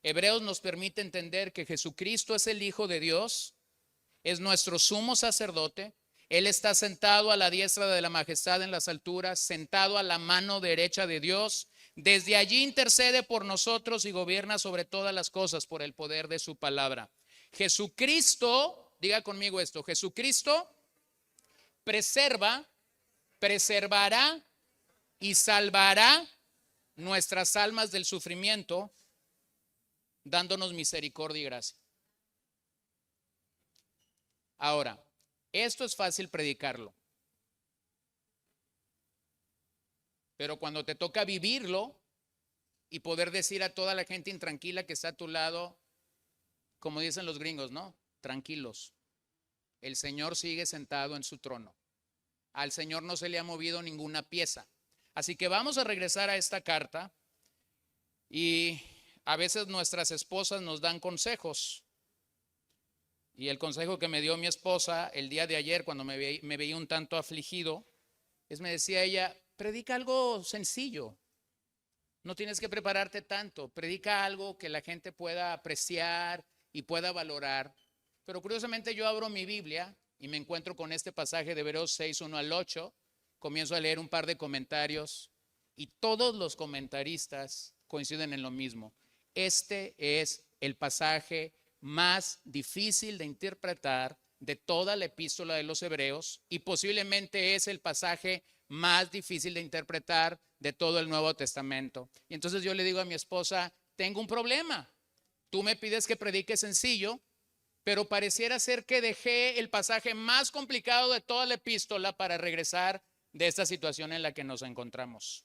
Hebreos nos permite entender que Jesucristo es el Hijo de Dios, es nuestro sumo sacerdote. Él está sentado a la diestra de la majestad en las alturas, sentado a la mano derecha de Dios. Desde allí intercede por nosotros y gobierna sobre todas las cosas por el poder de su palabra. Jesucristo, diga conmigo esto, Jesucristo preserva, preservará y salvará nuestras almas del sufrimiento, dándonos misericordia y gracia. Ahora, esto es fácil predicarlo, pero cuando te toca vivirlo y poder decir a toda la gente intranquila que está a tu lado, como dicen los gringos, ¿no? Tranquilos, el Señor sigue sentado en su trono. Al Señor no se le ha movido ninguna pieza. Así que vamos a regresar a esta carta y a veces nuestras esposas nos dan consejos. Y el consejo que me dio mi esposa el día de ayer cuando me veía un tanto afligido, me decía ella, predica algo sencillo, no tienes que prepararte tanto, predica algo que la gente pueda apreciar y pueda valorar. Pero curiosamente yo abro mi Biblia y me encuentro con este pasaje de Hebreos 6, 1 al 8, comienzo a leer un par de comentarios y todos los comentaristas coinciden en lo mismo. Este es el pasaje más difícil de interpretar de toda la epístola de los Hebreos y posiblemente es el pasaje más difícil de interpretar de todo el Nuevo Testamento. Y entonces yo le digo a mi esposa, tengo un problema. Tú me pides que predique sencillo, pero pareciera ser que dejé el pasaje más complicado de toda la epístola para regresar de esta situación en la que nos encontramos.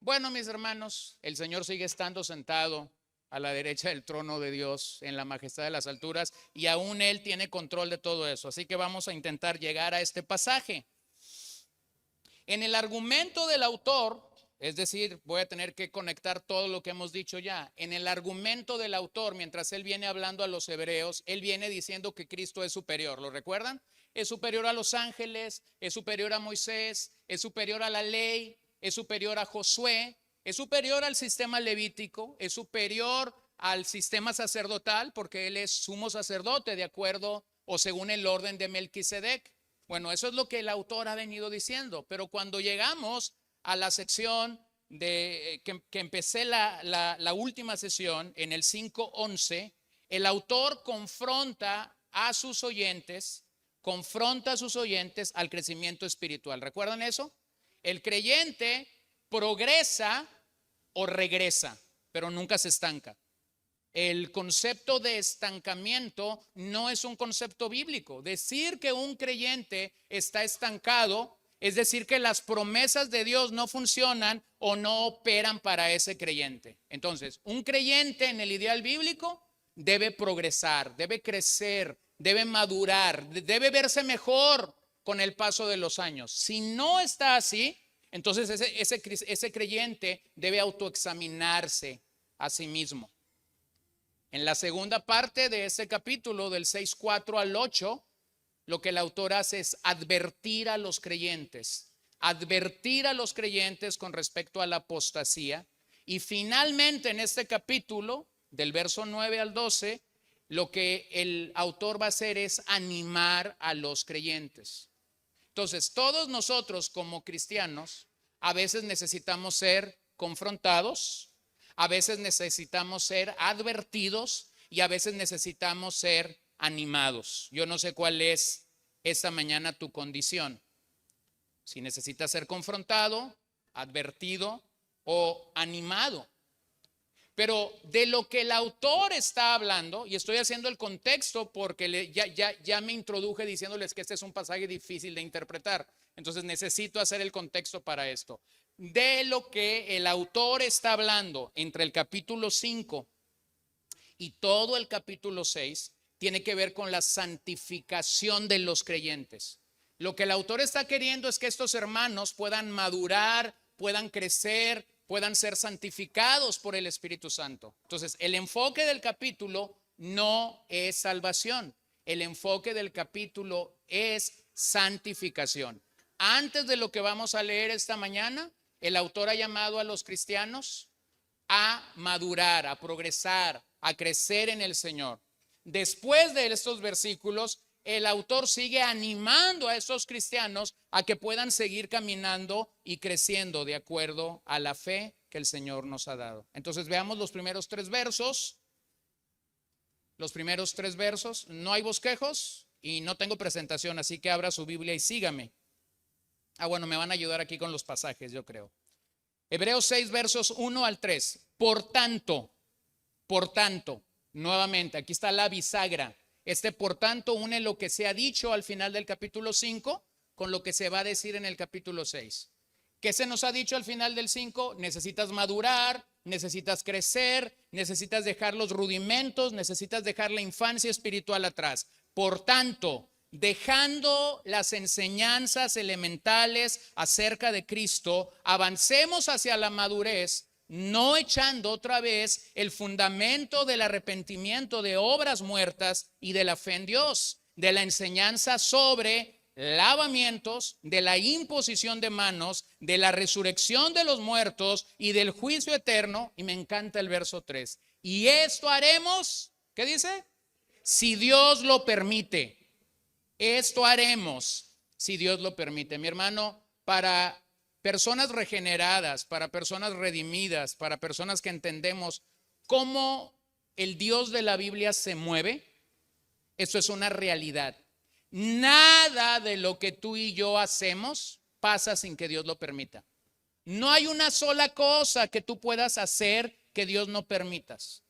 Bueno, mis hermanos, el Señor sigue estando sentado a la derecha del trono de Dios en la majestad de las alturas y aún Él tiene control de todo eso. Así que vamos a intentar llegar a este pasaje. En el argumento del autor, es decir, voy a tener que conectar todo lo que hemos dicho ya. En el argumento del autor, mientras él viene hablando a los hebreos, él viene diciendo que Cristo es superior. ¿Lo recuerdan? Es superior a los ángeles, es superior a Moisés, es superior a la ley, es superior a Josué, es superior al sistema levítico, es superior al sistema sacerdotal porque él es sumo sacerdote de acuerdo o según el orden de Melquisedec. Bueno, eso es lo que el autor ha venido diciendo, pero cuando llegamos a la sección de que empecé la última sesión en el 5:11, el autor confronta a sus oyentes al crecimiento espiritual. ¿Recuerdan eso? El creyente progresa o regresa, pero nunca se estanca. El concepto de estancamiento no es un concepto bíblico. Decir que un creyente está estancado es decir que las promesas de Dios no funcionan o no operan para ese creyente. Entonces, un creyente en el ideal bíblico debe progresar, debe crecer, debe madurar, debe verse mejor con el paso de los años. Si no está así, entonces ese creyente debe autoexaminarse a sí mismo. En la segunda parte de ese capítulo, del 6:4 al 8, lo que el autor hace es advertir a los creyentes con respecto a la apostasía. Y finalmente en este capítulo, del verso 9 al 12, lo que el autor va a hacer es animar a los creyentes. Entonces, todos nosotros como cristianos, a veces necesitamos ser confrontados, a veces necesitamos ser advertidos y a veces necesitamos ser animados. Yo no sé cuál es esta mañana tu condición. Si necesitas ser confrontado, advertido o animado. Pero de lo que el autor está hablando, y estoy haciendo el contexto porque ya me introduje diciéndoles que este es un pasaje difícil de interpretar. Entonces necesito hacer el contexto para esto. De lo que el autor está hablando entre el capítulo 5 y todo el capítulo 6 tiene que ver con la santificación de los creyentes. Lo que el autor está queriendo es que estos hermanos puedan madurar, puedan crecer, puedan ser santificados por el Espíritu Santo. Entonces, el enfoque del capítulo no es salvación. El enfoque del capítulo es santificación. Antes de lo que vamos a leer esta mañana, el autor ha llamado a los cristianos a madurar, a progresar, a crecer en el Señor. Después de estos versículos, el autor sigue animando a estos cristianos a que puedan seguir caminando y creciendo de acuerdo a la fe que el Señor nos ha dado. Entonces veamos los primeros tres versos. Los primeros tres versos. No hay bosquejos y no tengo presentación, así que abra su Biblia y sígame. Bueno, me van a ayudar aquí con los pasajes, yo creo. Hebreos 6, versos 1 al 3. Por tanto, nuevamente, aquí está la bisagra. Por tanto une lo que se ha dicho al final del capítulo 5 con lo que se va a decir en el capítulo 6. ¿Qué se nos ha dicho al final del 5? Necesitas madurar, necesitas crecer, necesitas dejar los rudimentos, necesitas dejar la infancia espiritual atrás. Por tanto, dejando las enseñanzas elementales acerca de Cristo, avancemos hacia la madurez, no echando otra vez el fundamento del arrepentimiento de obras muertas y de la fe en Dios, de la enseñanza sobre lavamientos, de la imposición de manos, de la resurrección de los muertos y del juicio eterno. Y me encanta el verso 3. Y esto haremos, ¿qué dice? Si Dios lo permite. Esto haremos si Dios lo permite. Mi hermano, para personas regeneradas, para personas redimidas, para personas que entendemos cómo el Dios de la Biblia se mueve, eso es una realidad. Nada de lo que tú y yo hacemos pasa sin que Dios lo permita. No hay una sola cosa que tú puedas hacer que Dios no permitas.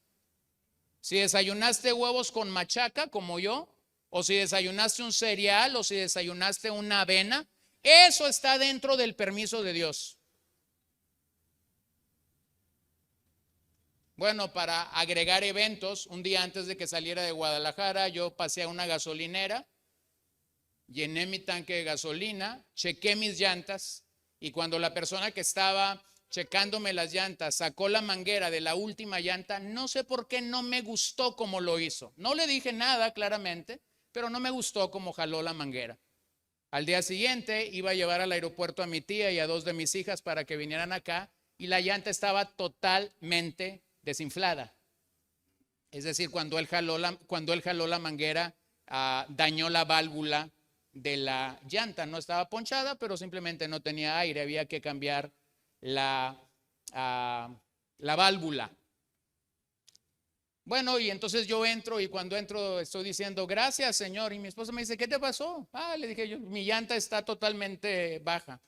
Si desayunaste huevos con machaca como yo, o si desayunaste un cereal, o si desayunaste una avena, eso está dentro del permiso de Dios. Bueno, para agregar eventos, un día antes de que saliera de Guadalajara, yo pasé a una gasolinera, llené mi tanque de gasolina, chequé mis llantas, y cuando la persona que estaba checándome las llantas sacó la manguera de la última llanta, no sé por qué no me gustó como lo hizo. No le dije nada claramente, pero no me gustó como jaló la manguera. Al día siguiente iba a llevar al aeropuerto a mi tía y a dos de mis hijas para que vinieran acá, y la llanta estaba totalmente desinflada. Es decir, cuando él jaló la manguera, dañó la válvula de la llanta. No estaba ponchada, pero simplemente no tenía aire. Había que cambiar la válvula. Bueno, y entonces yo entro, y cuando entro estoy diciendo gracias, Señor, y mi esposa me dice, ¿qué te pasó? Le dije yo, mi llanta está totalmente baja.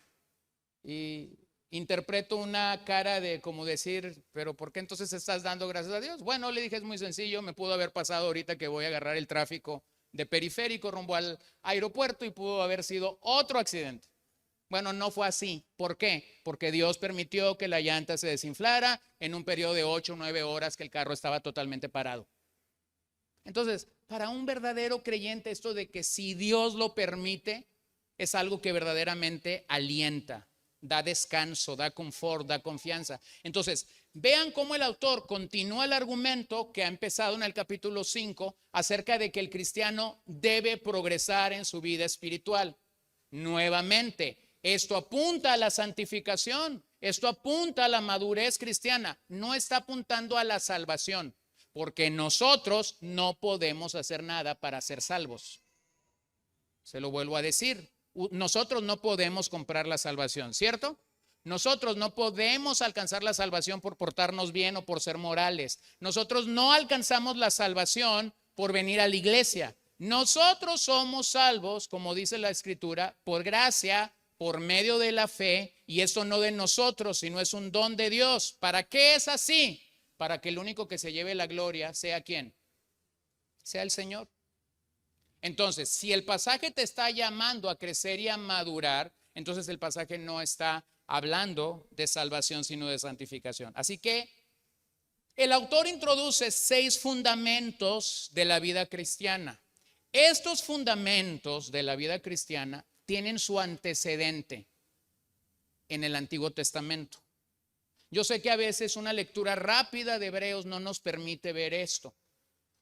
Y interpreto una cara de como decir, pero ¿por qué entonces estás dando gracias a Dios? Bueno, le dije, es muy sencillo, me pudo haber pasado ahorita que voy a agarrar el tráfico de periférico rumbo al aeropuerto y pudo haber sido otro accidente. Bueno, no fue así. ¿Por qué? Porque Dios permitió que la llanta se desinflara en un periodo de 8 o 9 horas que el carro estaba totalmente parado. Entonces, para un verdadero creyente, esto de que si Dios lo permite es algo que verdaderamente alienta, da descanso, da confort, da confianza. Entonces, vean cómo el autor continúa el argumento que ha empezado en el capítulo 5 acerca de que el cristiano debe progresar en su vida espiritual. Nuevamente, esto apunta a la santificación, esto apunta a la madurez cristiana, no está apuntando a la salvación, porque nosotros no podemos hacer nada para ser salvos. Se lo vuelvo a decir, nosotros no podemos comprar la salvación, ¿cierto? Nosotros no podemos alcanzar la salvación por portarnos bien o por ser morales. Nosotros no alcanzamos la salvación por venir a la iglesia. Nosotros somos salvos, como dice la Escritura, por gracia, por medio de la fe, y esto no de nosotros, sino es un don de Dios. ¿Para qué es así? Para que el único que se lleve la gloria sea ¿quién? Sea el Señor. Entonces, si el pasaje te está llamando a crecer y a madurar, entonces el pasaje no está hablando de salvación, sino de santificación. Así que el autor introduce 6 fundamentos de la vida cristiana. Estos fundamentos de la vida cristiana tienen su antecedente en el Antiguo Testamento. Yo sé que a veces una lectura rápida de Hebreos no nos permite ver esto.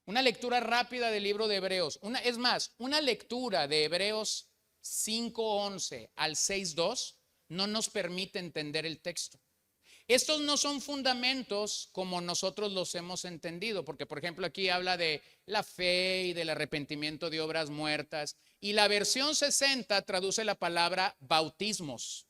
Una lectura rápida del libro de Hebreos, una lectura de Hebreos 5:11 al 6:2 no nos permite entender el texto. Estos no son fundamentos como nosotros los hemos entendido, porque por ejemplo aquí habla de la fe y del arrepentimiento de obras muertas, y la versión 60 traduce la palabra bautismos.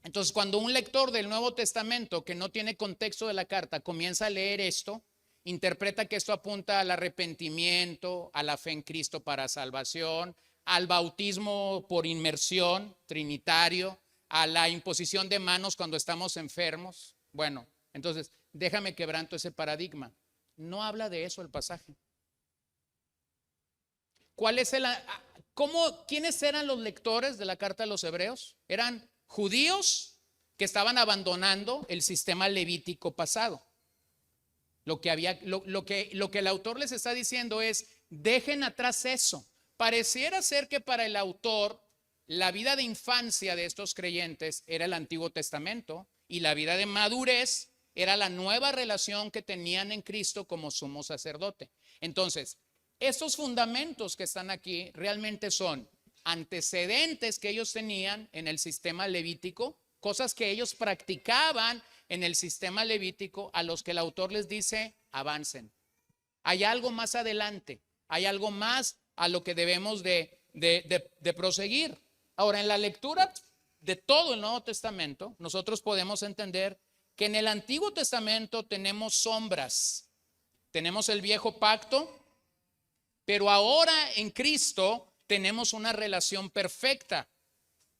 Entonces, cuando un lector del Nuevo Testamento que no tiene contexto de la carta comienza a leer esto, interpreta que esto apunta al arrepentimiento, a la fe en Cristo para salvación, al bautismo por inmersión trinitario, a la imposición de manos cuando estamos enfermos. Bueno, entonces, déjame quebranto ese paradigma. No habla de eso el pasaje. ¿Quiénes eran los lectores de la carta de los Hebreos? Eran judíos que estaban abandonando el sistema levítico pasado. Lo que el autor les está diciendo es: dejen atrás eso. Pareciera ser que para el autor la vida de infancia de estos creyentes era el Antiguo Testamento y la vida de madurez era la nueva relación que tenían en Cristo como sumo sacerdote. Entonces, estos fundamentos que están aquí realmente son antecedentes que ellos tenían en el sistema levítico, cosas que ellos practicaban en el sistema levítico, a los que el autor les dice: avancen. Hay algo más adelante, hay algo más a lo que debemos de proseguir. Ahora, en la lectura de todo el Nuevo Testamento, nosotros podemos entender que en el Antiguo Testamento tenemos sombras, tenemos el viejo pacto, pero ahora en Cristo tenemos una relación perfecta.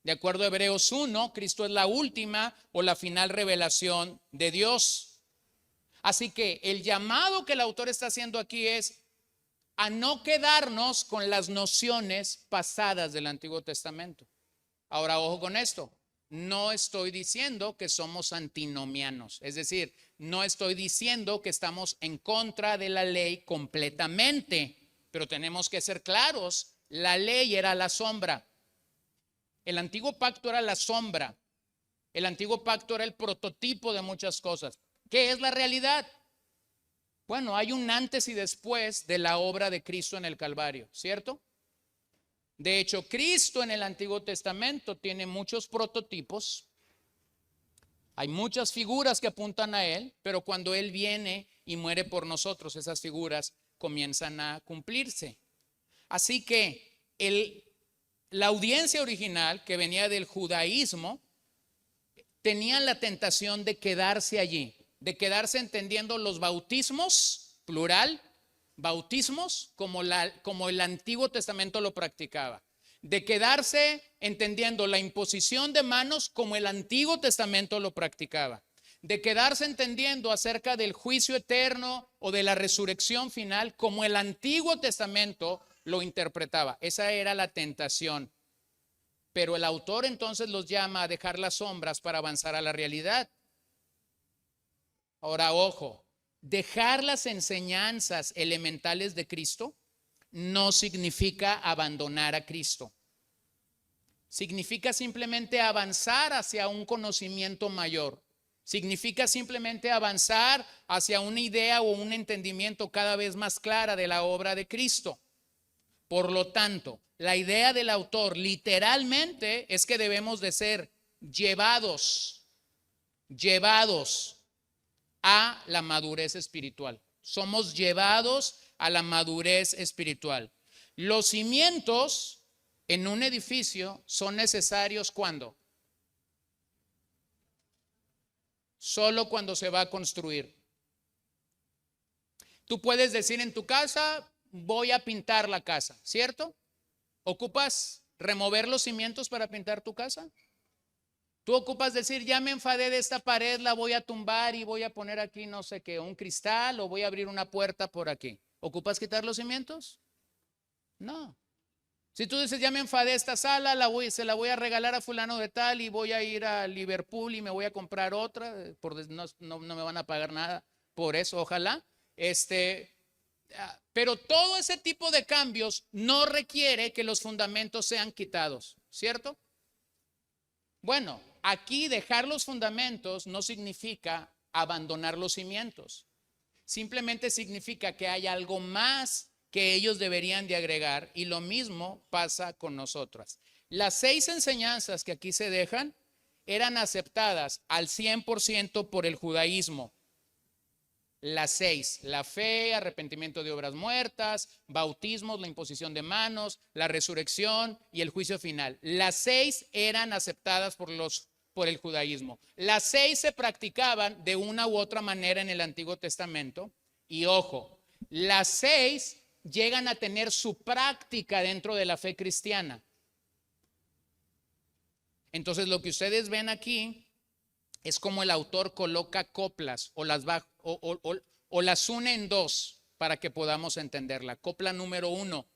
De acuerdo a Hebreos 1, Cristo es la última o la final revelación de Dios. Así que el llamado que el autor está haciendo aquí es a no quedarnos con las nociones pasadas del Antiguo Testamento. Ahora, ojo con esto. No estoy diciendo que somos antinomianos, es decir, no estoy diciendo que estamos en contra de la ley completamente, pero tenemos que ser claros. La ley era la sombra. El antiguo pacto era la sombra. El antiguo pacto era el prototipo de muchas cosas. ¿Qué es la realidad? Bueno, hay un antes y después de la obra de Cristo en el Calvario, ¿cierto? De hecho, Cristo en el Antiguo Testamento tiene muchos prototipos. Hay muchas figuras que apuntan a Él, pero cuando Él viene y muere por nosotros, esas figuras comienzan a cumplirse. Así que la audiencia original que venía del judaísmo tenía la tentación de quedarse allí, de quedarse entendiendo los bautismos, plural, bautismos como el Antiguo Testamento lo practicaba, de quedarse entendiendo la imposición de manos como el Antiguo Testamento lo practicaba, de quedarse entendiendo acerca del juicio eterno o de la resurrección final como el Antiguo Testamento lo interpretaba. Esa era la tentación. Pero el autor entonces los llama a dejar las sombras para avanzar a la realidad. Ahora, ojo, dejar las enseñanzas elementales de Cristo no significa abandonar a Cristo. Significa simplemente avanzar hacia un conocimiento mayor. Significa simplemente avanzar hacia una idea o un entendimiento cada vez más clara de la obra de Cristo. Por lo tanto, la idea del autor literalmente es que debemos de ser llevados a la madurez espiritual. Somos llevados a la madurez espiritual. Los cimientos en un edificio son necesarios ¿cuándo? Solo cuando se va a construir. Tú puedes decir en tu casa: voy a pintar la casa, ¿cierto? ¿Ocupas remover los cimientos para pintar tu casa? Tú ocupas decir: ya me enfadé de esta pared, la voy a tumbar y voy a poner aquí no sé qué, un cristal, o voy a abrir una puerta por aquí. ¿Ocupas quitar los cimientos? No. Si tú dices: ya me enfadé de esta sala, se la voy a regalar a fulano de tal y voy a ir a Liverpool y me voy a comprar otra, no me van a pagar nada por eso, ojalá. Pero todo ese tipo de cambios no requiere que los fundamentos sean quitados, ¿cierto? Bueno, aquí dejar los fundamentos no significa abandonar los cimientos. Simplemente significa que hay algo más que ellos deberían de agregar, y lo mismo pasa con nosotras. Las 6 enseñanzas que aquí se dejan eran aceptadas al 100% por el judaísmo. Las 6, la fe, arrepentimiento de obras muertas, bautismos, la imposición de manos, la resurrección y el juicio final. Las 6 eran aceptadas por el judaísmo. Las 6 se practicaban de una u otra manera en el Antiguo Testamento. Y ojo, las 6 llegan a tener su práctica dentro de la fe cristiana. Entonces lo que ustedes ven aquí es como el autor coloca coplas o las une en dos para que podamos entenderla. Copla número 1,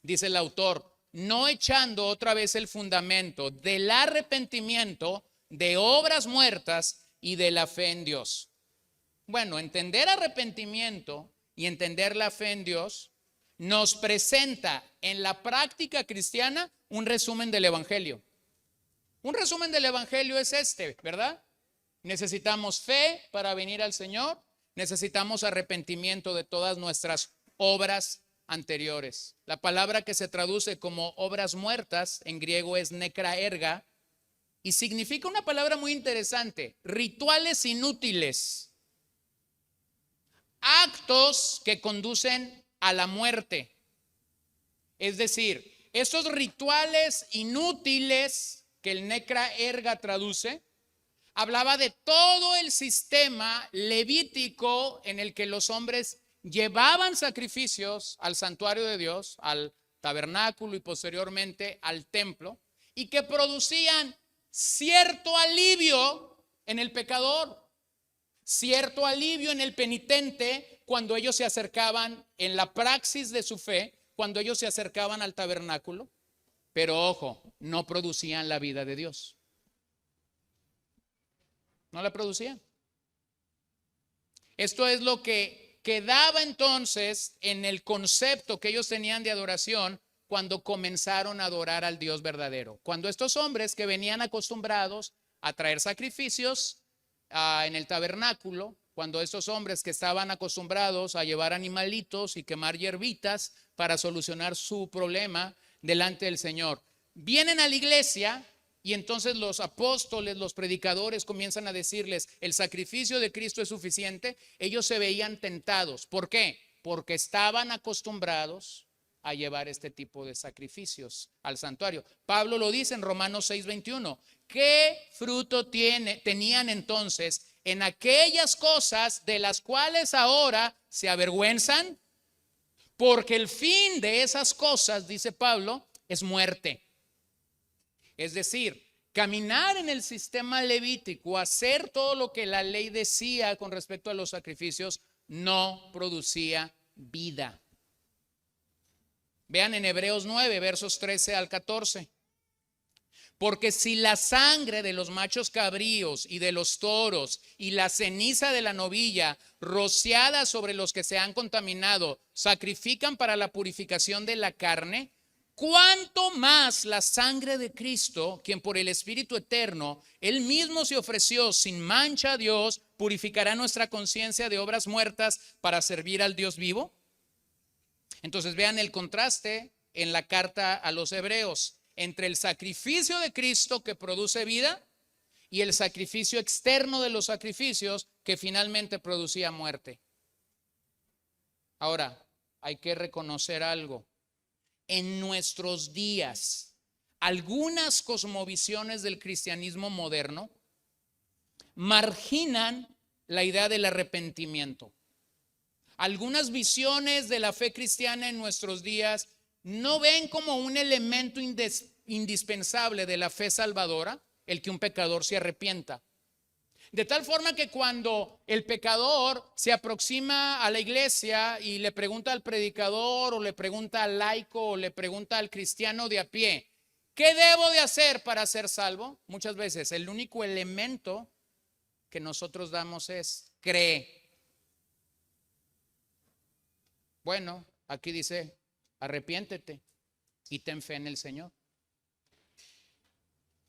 dice el autor, no echando otra vez el fundamento del arrepentimiento, de obras muertas y de la fe en Dios. Bueno, entender arrepentimiento y entender la fe en Dios nos presenta en la práctica cristiana un resumen del Evangelio. Un resumen del Evangelio es este, ¿verdad? Necesitamos fe para venir al Señor, necesitamos arrepentimiento de todas nuestras obras anteriores. La palabra que se traduce como obras muertas en griego es necraerga y significa una palabra muy interesante, rituales inútiles, actos que conducen a la muerte. Es decir, estos rituales inútiles que el necraerga traduce, hablaba de todo el sistema levítico en el que los hombres llevaban sacrificios al santuario de Dios, al tabernáculo y posteriormente al templo, y que producían cierto alivio en el pecador, cierto alivio en el penitente cuando ellos se acercaban en la praxis de su fe, cuando ellos se acercaban al tabernáculo, pero ojo, no producían la vida de Dios. No la producían. Esto es lo que quedaba entonces en el concepto que ellos tenían de adoración cuando comenzaron a adorar al Dios verdadero. Cuando estos hombres que venían acostumbrados a traer sacrificios en el tabernáculo, cuando estos hombres que estaban acostumbrados a llevar animalitos y quemar hierbitas para solucionar su problema delante del Señor, vienen a la iglesia. Y entonces los apóstoles, los predicadores comienzan a decirles, el sacrificio de Cristo es suficiente. Ellos se veían tentados. ¿Por qué? Porque estaban acostumbrados a llevar este tipo de sacrificios al santuario. Pablo lo dice en Romanos 6:21. ¿Qué fruto tenían entonces en aquellas cosas de las cuales ahora se avergüenzan? Porque el fin de esas cosas, dice Pablo, es muerte. Es decir, caminar en el sistema levítico, hacer todo lo que la ley decía con respecto a los sacrificios, no producía vida. Vean en Hebreos 9, versos 13 al 14. Porque si la sangre de los machos cabríos y de los toros y la ceniza de la novilla rociada sobre los que se han contaminado sacrifican para la purificación de la carne, ¿cuánto más la sangre de Cristo, quien por el Espíritu eterno, él mismo se ofreció sin mancha a Dios, purificará nuestra conciencia de obras muertas para servir al Dios vivo? Entonces vean el contraste en la carta a los Hebreos entre el sacrificio de Cristo que produce vida y el sacrificio externo de los sacrificios que finalmente producía muerte. Ahora, hay que reconocer algo. En nuestros días, algunas cosmovisiones del cristianismo moderno marginan la idea del arrepentimiento. Algunas visiones de la fe cristiana en nuestros días no ven como un elemento indispensable de la fe salvadora el que un pecador se arrepienta. De tal forma que cuando el pecador se aproxima a la iglesia y le pregunta al predicador o le pregunta al laico o le pregunta al cristiano de a pie, ¿qué debo de hacer para ser salvo? Muchas veces el único elemento que nosotros damos es cree. Bueno, aquí dice, arrepiéntete y ten fe en el Señor.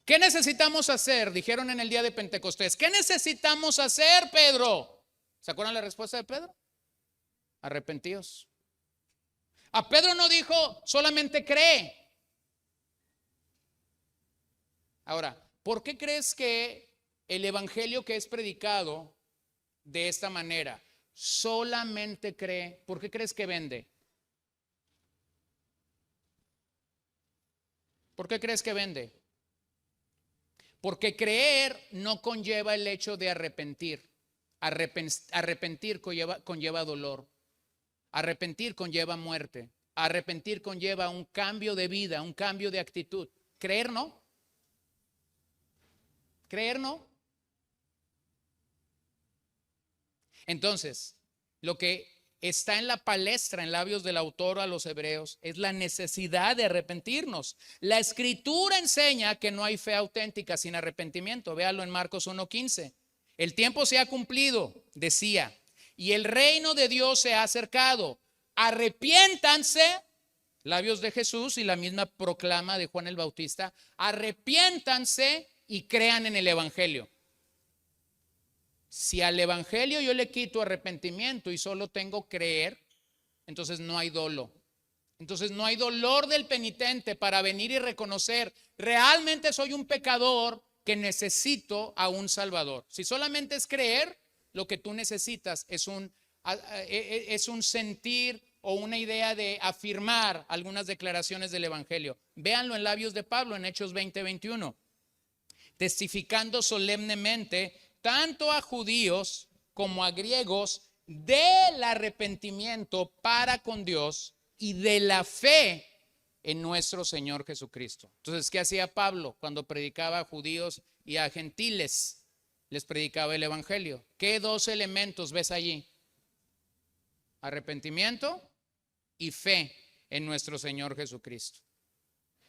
¿Qué necesitamos hacer? Dijeron en el día de Pentecostés. ¿Qué necesitamos hacer, Pedro? ¿Se acuerdan la respuesta de Pedro? Arrepentíos. A Pedro no dijo solamente cree. Ahora, ¿Por qué crees que el evangelio que es predicado de esta manera solamente cree? ¿Por qué crees que vende? ¿Por qué crees que vende? Porque creer no conlleva el hecho de arrepentir. Arrepentir conlleva dolor. Arrepentir conlleva muerte. Arrepentir conlleva un cambio de vida, un cambio de actitud. Creer no. Creer no. Entonces, lo que está en la palestra, en labios del autor a los hebreos, es la necesidad de arrepentirnos. La escritura enseña que no hay fe auténtica sin arrepentimiento. Véalo en Marcos 1:15. El tiempo se ha cumplido, decía, y el reino de Dios se ha acercado. Arrepiéntanse, labios de Jesús y la misma proclama de Juan el Bautista, arrepiéntanse y crean en el evangelio. Si al evangelio yo le quito arrepentimiento y solo tengo creer, entonces no hay dolo. Entonces no hay dolor del penitente para venir y reconocer, realmente soy un pecador que necesito a un Salvador. Si solamente es creer, lo que tú necesitas es un sentir o una idea de afirmar algunas declaraciones del evangelio. Véanlo en labios de Pablo en Hechos 20:21. Testificando solemnemente tanto a judíos como a griegos del arrepentimiento para con Dios y de la fe en nuestro Señor Jesucristo. Entonces, ¿qué hacía Pablo cuando predicaba a judíos y a gentiles? Les predicaba el evangelio. ¿Qué dos elementos ves allí? Arrepentimiento y fe en nuestro Señor Jesucristo.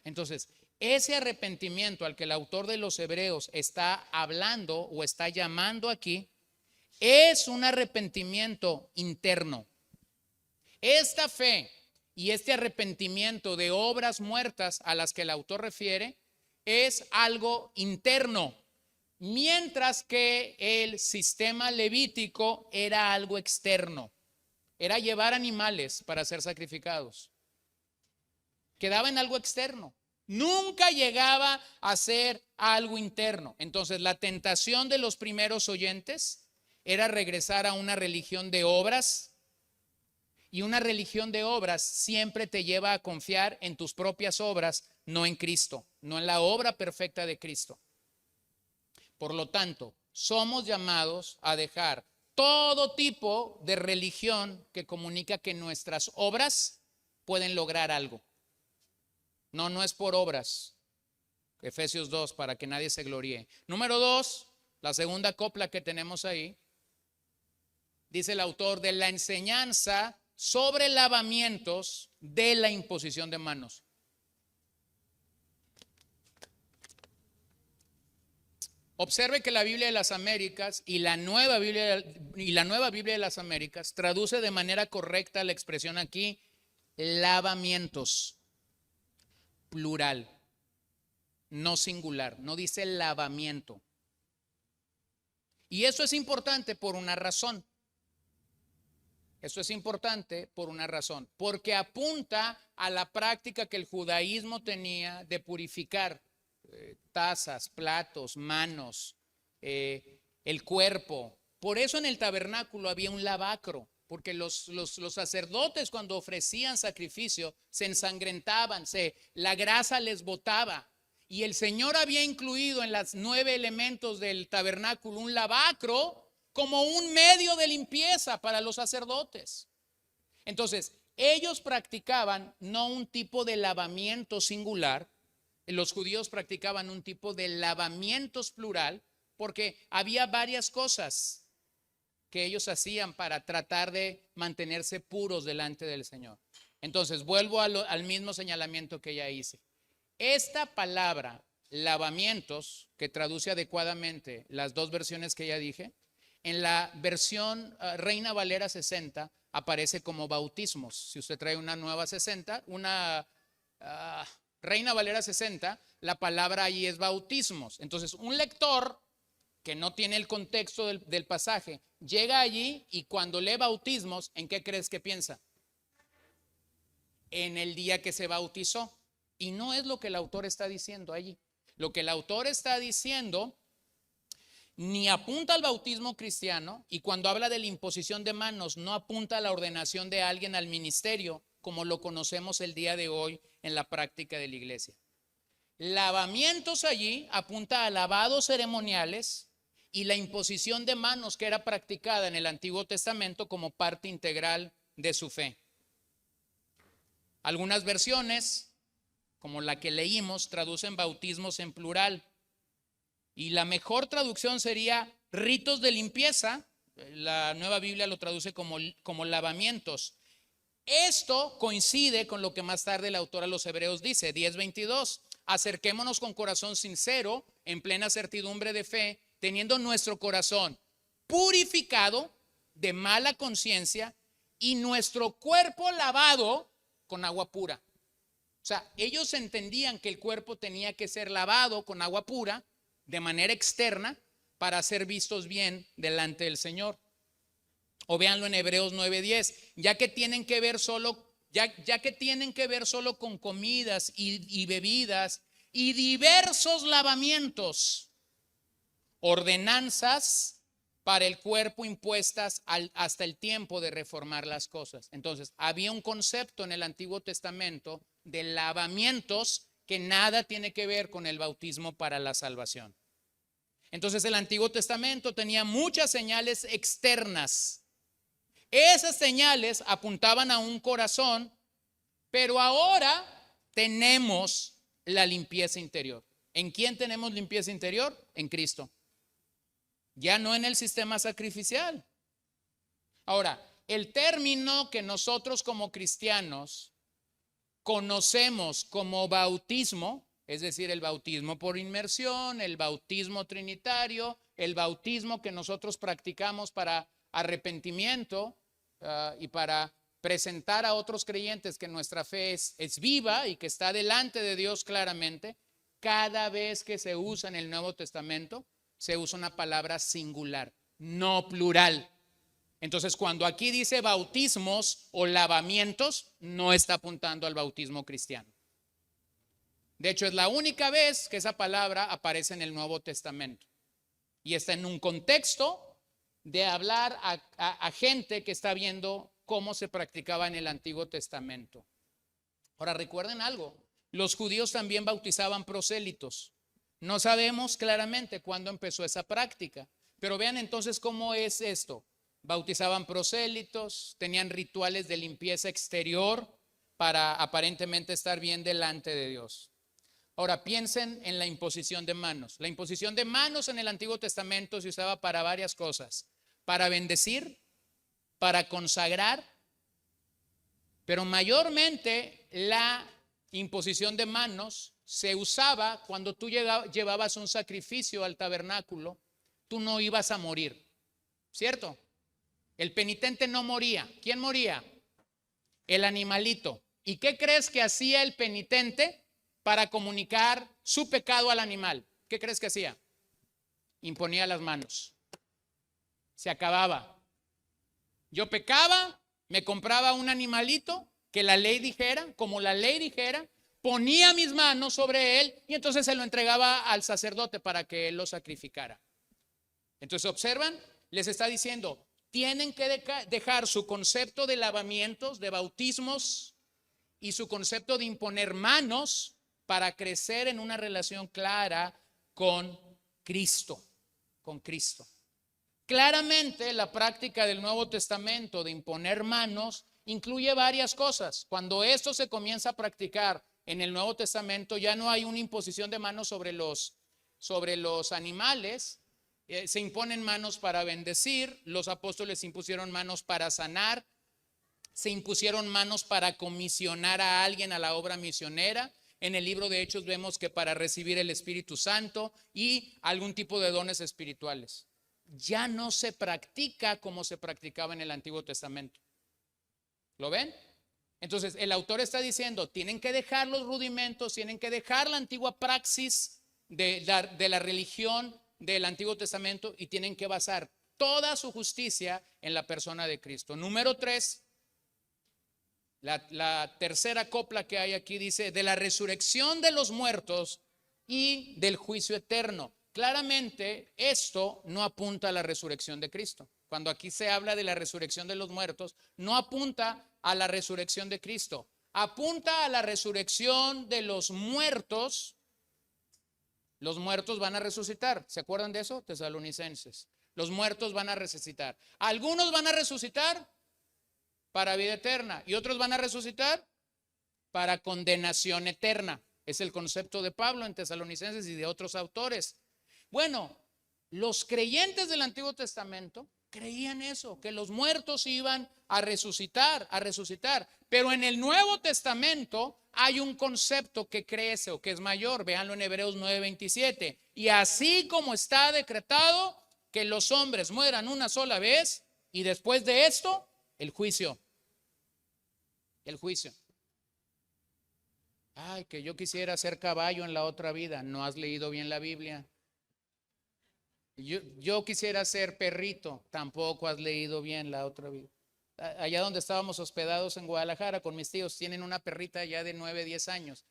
Entonces, ese arrepentimiento al que el autor de los Hebreos está hablando o está llamando aquí es un arrepentimiento interno. Esta fe y este arrepentimiento de obras muertas a las que el autor refiere es algo interno, mientras que el sistema levítico era algo externo. Era llevar animales para ser sacrificados. Quedaba en algo externo. Nunca llegaba a ser algo interno. Entonces, la tentación de los primeros oyentes era regresar a una religión de obras. Y una religión de obras siempre te lleva a confiar en tus propias obras, no en Cristo, no en la obra perfecta de Cristo. Por lo tanto, somos llamados a dejar todo tipo de religión que comunica que nuestras obras pueden lograr algo. No, no es por obras. Efesios 2, para que nadie se gloríe. Número 2, la segunda copla que tenemos ahí, dice el autor, de la enseñanza sobre lavamientos de la imposición de manos. Observe que la Biblia de las Américas y la nueva Biblia de las Américas traduce de manera correcta la expresión aquí, lavamientos, plural, no singular, no dice lavamiento. Y eso es importante por una razón. Eso es importante por una razón, porque apunta a la práctica que el judaísmo tenía de purificar tazas, platos, manos, el cuerpo. Por eso en el tabernáculo había un lavacro, porque los sacerdotes cuando ofrecían sacrificio se ensangrentaban, la grasa les botaba. Y el Señor había incluido en los 9 elementos del tabernáculo un lavacro como un medio de limpieza para los sacerdotes. Entonces, ellos practicaban no un tipo de lavamiento singular, los judíos practicaban un tipo de lavamientos plural, porque había varias cosas que ellos hacían para tratar de mantenerse puros delante del Señor. Entonces, vuelvo al mismo señalamiento que ya hice. Esta palabra, lavamientos, que traduce adecuadamente las dos versiones que ya dije, en la versión Reina Valera 60 aparece como bautismos. Si usted trae una nueva 60, una Reina Valera 60, la palabra ahí es bautismos. Entonces, un lector que no tiene el contexto del pasaje, llega allí y cuando lee bautismos, ¿en qué crees que piensa? En el día que se bautizó. Y no es lo que el autor está diciendo allí. Lo que el autor está diciendo ni apunta al bautismo cristiano, y cuando habla de la imposición de manos no apunta a la ordenación de alguien al ministerio como lo conocemos el día de hoy en la práctica de la iglesia. Lavamientos allí apunta a lavados ceremoniales y la imposición de manos que era practicada en el Antiguo Testamento como parte integral de su fe. Algunas versiones, como la que leímos, traducen bautismos en plural. Y la mejor traducción sería ritos de limpieza. La Nueva Biblia lo traduce como lavamientos. Esto coincide con lo que más tarde el autor a los Hebreos dice, 10:22. Acerquémonos con corazón sincero, en plena certidumbre de fe, teniendo nuestro corazón purificado de mala conciencia y nuestro cuerpo lavado con agua pura. O sea, ellos entendían que el cuerpo tenía que ser lavado con agua pura de manera externa para ser vistos bien delante del Señor. O véanlo en Hebreos 9:10, ya que tienen que ver solo con comidas y bebidas y diversos lavamientos, ordenanzas para el cuerpo impuestas hasta el tiempo de reformar las cosas. Entonces, había un concepto en el Antiguo Testamento de lavamientos que nada tiene que ver con el bautismo para la salvación. Entonces, el Antiguo Testamento tenía muchas señales externas. Esas señales apuntaban a un corazón, pero ahora tenemos la limpieza interior. ¿En quién tenemos limpieza interior? En Cristo. Ya no en el sistema sacrificial. Ahora, el término que nosotros como cristianos conocemos como bautismo, es decir, el bautismo por inmersión, el bautismo trinitario, el bautismo que nosotros practicamos para arrepentimiento y para presentar a otros creyentes que nuestra fe es viva y que está delante de Dios claramente. Cada vez que se usa en el Nuevo Testamento, se usa una palabra singular, no plural. Entonces, cuando aquí dice bautismos o lavamientos, no está apuntando al bautismo cristiano. De hecho, es la única vez que esa palabra aparece en el Nuevo Testamento. Y está en un contexto de hablar a gente que está viendo cómo se practicaba en el Antiguo Testamento. Ahora, recuerden algo, los judíos también bautizaban prosélitos. No sabemos claramente cuándo empezó esa práctica, pero vean entonces cómo es esto. Bautizaban prosélitos, tenían rituales de limpieza exterior para aparentemente estar bien delante de Dios. Ahora piensen en la imposición de manos. La imposición de manos en el Antiguo Testamento se usaba para varias cosas. Para bendecir, para consagrar, pero mayormente la imposición de manos se usaba cuando tú llevabas un sacrificio al tabernáculo. Tú no ibas a morir, ¿cierto? El penitente no moría. ¿Quién moría? El animalito. ¿Y qué crees que hacía el penitente para comunicar su pecado al animal? ¿Qué crees que hacía? Imponía las manos. Se acababa. Yo pecaba, me compraba un animalito que la ley dijera, como la ley dijera, ponía mis manos sobre él y entonces se lo entregaba al sacerdote para que él lo sacrificara. Entonces, observan, les está diciendo, tienen que dejar su concepto de lavamientos, de bautismos y su concepto de imponer manos para crecer en una relación clara con Cristo, con Cristo. Claramente la práctica del Nuevo Testamento de imponer manos incluye varias cosas. Cuando esto se comienza a practicar en el Nuevo Testamento, ya no hay una imposición de manos sobre los animales. Se imponen manos para bendecir, los apóstoles impusieron manos para sanar, se impusieron manos para comisionar a alguien a la obra misionera. En el libro de Hechos vemos que para recibir el Espíritu Santo y algún tipo de dones espirituales. Ya no se practica como se practicaba en el Antiguo Testamento. ¿Lo ven? Entonces el autor está diciendo, tienen que dejar los rudimentos, tienen que dejar la antigua praxis de la religión del Antiguo Testamento y tienen que basar toda su justicia en la persona de Cristo. Número 3, la tercera copla que hay aquí dice, de la resurrección de los muertos y del juicio eterno. Claramente, esto no apunta a la resurrección de Cristo. Cuando aquí se habla de la resurrección de los muertos, no apunta a la resurrección de Cristo. Apunta a la resurrección de los muertos. Los muertos van a resucitar. ¿Se acuerdan de eso? Tesalonicenses. Los muertos van a resucitar. Algunos van a resucitar para vida eterna y otros van a resucitar para condenación eterna. Es el concepto de Pablo en Tesalonicenses y de otros autores. Bueno, los creyentes del Antiguo Testamento creían eso, que los muertos iban a resucitar, Pero en el Nuevo Testamento hay un concepto que crece o que es mayor. Véanlo en Hebreos 9:27. Y así como está decretado que los hombres mueran una sola vez y después de esto, el juicio. El juicio. Ay, que yo quisiera ser caballo en la otra vida. No has leído bien la Biblia. Yo quisiera ser perrito. Tampoco has leído bien la otra vida. Allá donde estábamos hospedados en Guadalajara con mis tíos, tienen una perrita ya de 9, 10 años.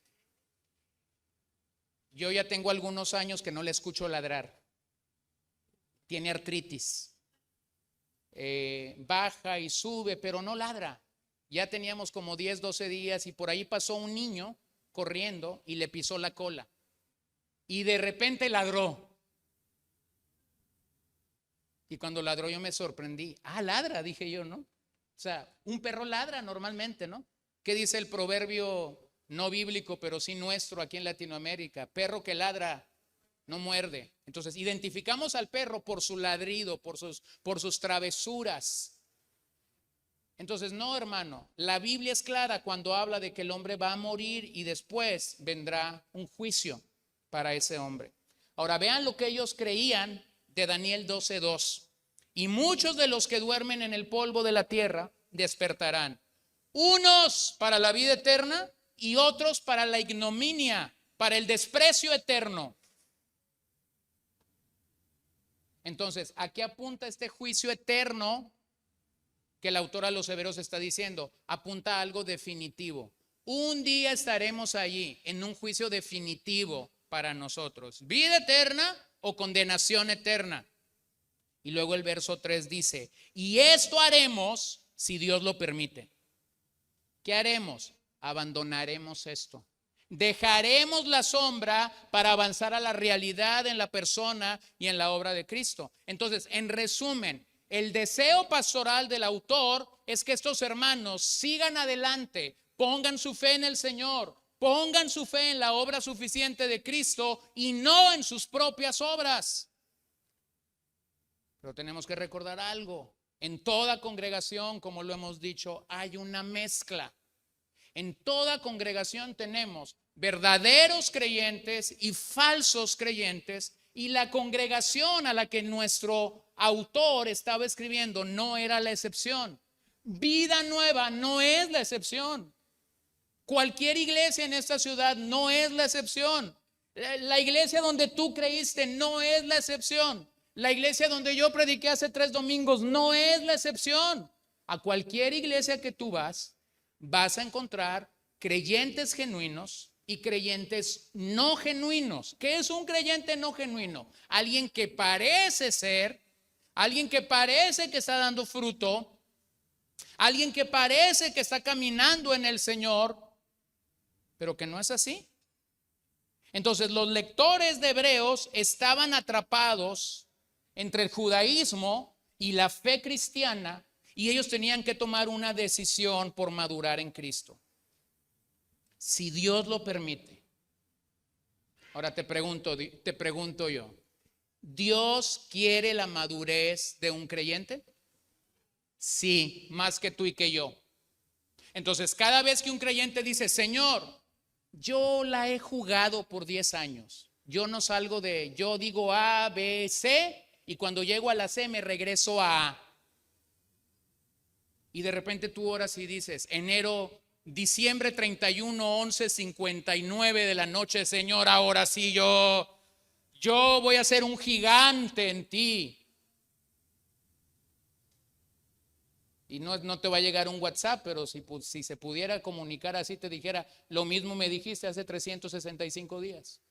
Yo ya tengo algunos años que no le escucho ladrar. Tiene artritis. Baja y sube, pero no ladra. Ya teníamos como 10, 12 días y por ahí pasó un niño corriendo y le pisó la cola. Y de repente ladró. Y cuando ladró yo me sorprendí. Ah, ladra, dije yo, ¿no? O sea, un perro ladra normalmente, ¿no? ¿Qué dice el proverbio no bíblico, pero sí nuestro aquí en Latinoamérica? Perro que ladra no muerde. Entonces, identificamos al perro por su ladrido, por sus travesuras. Entonces, no, hermano, la Biblia es clara cuando habla de que el hombre va a morir y después vendrá un juicio para ese hombre. Ahora, vean lo que ellos creían de Daniel 12:2. Y muchos de los que duermen en el polvo de la tierra despertarán, unos para la vida eterna y otros para la ignominia, para el desprecio eterno. Entonces, ¿a qué apunta este juicio eterno que el autor a los Hebreos está diciendo? Apunta a algo definitivo. Un día estaremos allí en un juicio definitivo para nosotros. Vida eterna o condenación eterna. Y luego el verso 3 dice, y esto haremos si Dios lo permite. ¿Qué haremos? Abandonaremos esto. Dejaremos la sombra para avanzar a la realidad en la persona y en la obra de Cristo. Entonces, en resumen, el deseo pastoral del autor es que estos hermanos sigan adelante, pongan su fe en el Señor, pongan su fe en la obra suficiente de Cristo y no en sus propias obras. Pero tenemos que recordar algo. En toda congregación, como lo hemos dicho, hay una mezcla. En toda congregación tenemos verdaderos creyentes y falsos creyentes, y la congregación a la que nuestro autor estaba escribiendo no era la excepción. Vida Nueva no es la excepción. Cualquier iglesia en esta ciudad no es la excepción. La iglesia donde tú creíste no es la excepción. La iglesia donde yo prediqué hace 3 domingos no es la excepción. A cualquier iglesia que tú vas a encontrar creyentes genuinos y creyentes no genuinos. ¿Qué es un creyente no genuino? Alguien que parece ser, alguien que parece que está dando fruto, alguien que parece que está caminando en el Señor, pero que no es así. Entonces los lectores de Hebreos estaban atrapados entre el judaísmo y la fe cristiana, y ellos tenían que tomar una decisión por madurar en Cristo, si Dios lo permite. Ahora te pregunto yo, ¿Dios quiere la madurez de un creyente? Sí, más que tú y que yo. Entonces, cada vez que un creyente dice, Señor, yo la he jugado por 10 años, yo no salgo yo digo A, B, C, y cuando llego a la C me regreso a A. Y de repente tú oras y dices, diciembre 31, 11:59 de la noche, Señor, ahora sí yo voy a ser un gigante en ti. Y no te va a llegar un WhatsApp, pero si se pudiera comunicar así, te dijera, lo mismo me dijiste hace 365 días.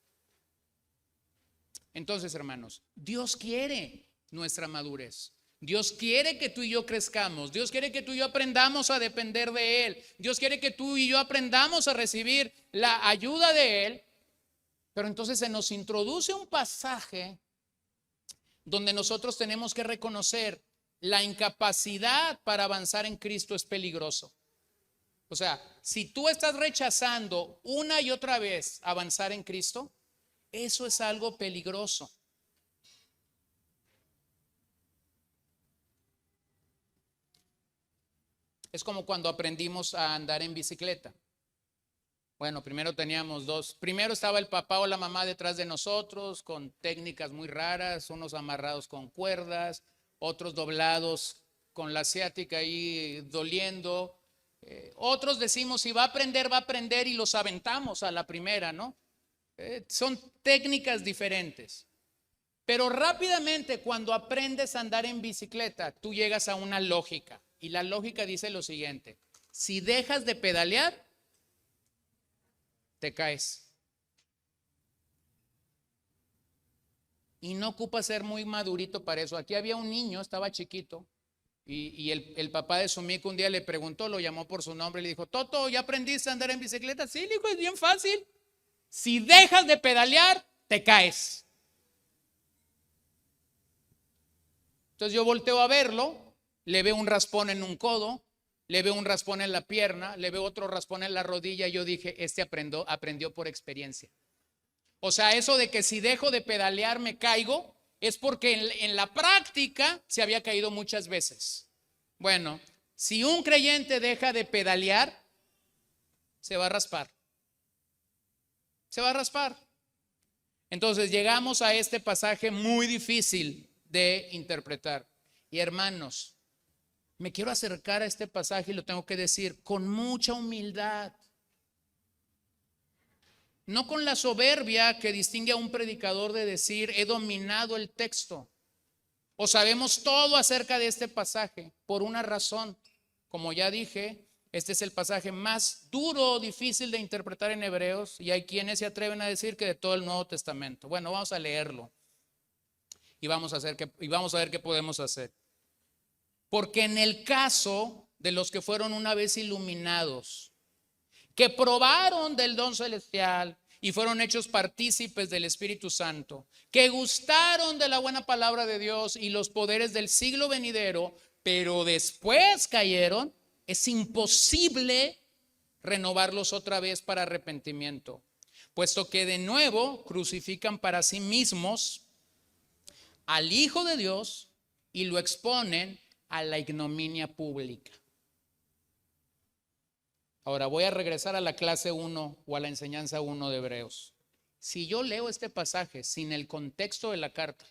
Entonces, hermanos, Dios quiere nuestra madurez. Dios quiere que tú y yo crezcamos. Dios quiere que tú y yo aprendamos a depender de Él. Dios quiere que tú y yo aprendamos a recibir la ayuda de Él. Pero entonces se nos introduce un pasaje donde nosotros tenemos que reconocer la incapacidad para avanzar en Cristo es peligroso. O sea, si tú estás rechazando una y otra vez avanzar en Cristo, eso es algo peligroso. Es como cuando aprendimos a andar en bicicleta. Bueno, primero estaba el papá o la mamá detrás de nosotros con técnicas muy raras, unos amarrados con cuerdas, otros doblados con la ciática ahí doliendo. Otros decimos, si va a aprender y los aventamos a la primera, ¿no? Son técnicas diferentes. Pero rápidamente cuando aprendes a andar en bicicleta, tú llegas a una lógica. Y la lógica dice lo siguiente: si dejas de pedalear, te caes. Y no ocupa ser muy madurito para eso. Aquí había un niño, estaba chiquito, y el papá de su mico un día le preguntó, lo llamó por su nombre y le dijo: Toto, ¿ya aprendiste a andar en bicicleta? Sí, le dijo, es bien fácil. Si dejas de pedalear, te caes. Entonces yo volteo a verlo, le veo un raspón en un codo, le veo un raspón en la pierna, le veo otro raspón en la rodilla, y yo dije, aprendió por experiencia. O sea, eso de que si dejo de pedalear me caigo, es porque en la práctica se había caído muchas veces. Bueno, si un creyente deja de pedalear, se va a raspar. Se va a raspar. Entonces llegamos a este pasaje muy difícil de interpretar. Y hermanos, me quiero acercar a este pasaje y lo tengo que decir con mucha humildad. No con la soberbia que distingue a un predicador de decir, he dominado el texto o sabemos todo acerca de este pasaje, por una razón. Como ya dije, este es el pasaje más duro, difícil de interpretar en Hebreos, y hay quienes se atreven a decir que de todo el Nuevo Testamento. Bueno, vamos a leerlo y vamos a ver qué podemos hacer. Porque en el caso de los que fueron una vez iluminados, que probaron del don celestial y fueron hechos partícipes del Espíritu Santo, que gustaron de la buena palabra de Dios y los poderes del siglo venidero, pero después cayeron, es imposible renovarlos otra vez para arrepentimiento, puesto que de nuevo crucifican para sí mismos al Hijo de Dios y lo exponen a la ignominia pública. Ahora voy a regresar a la clase 1 o a la enseñanza 1 de Hebreos. Si yo leo este pasaje sin el contexto de la carta,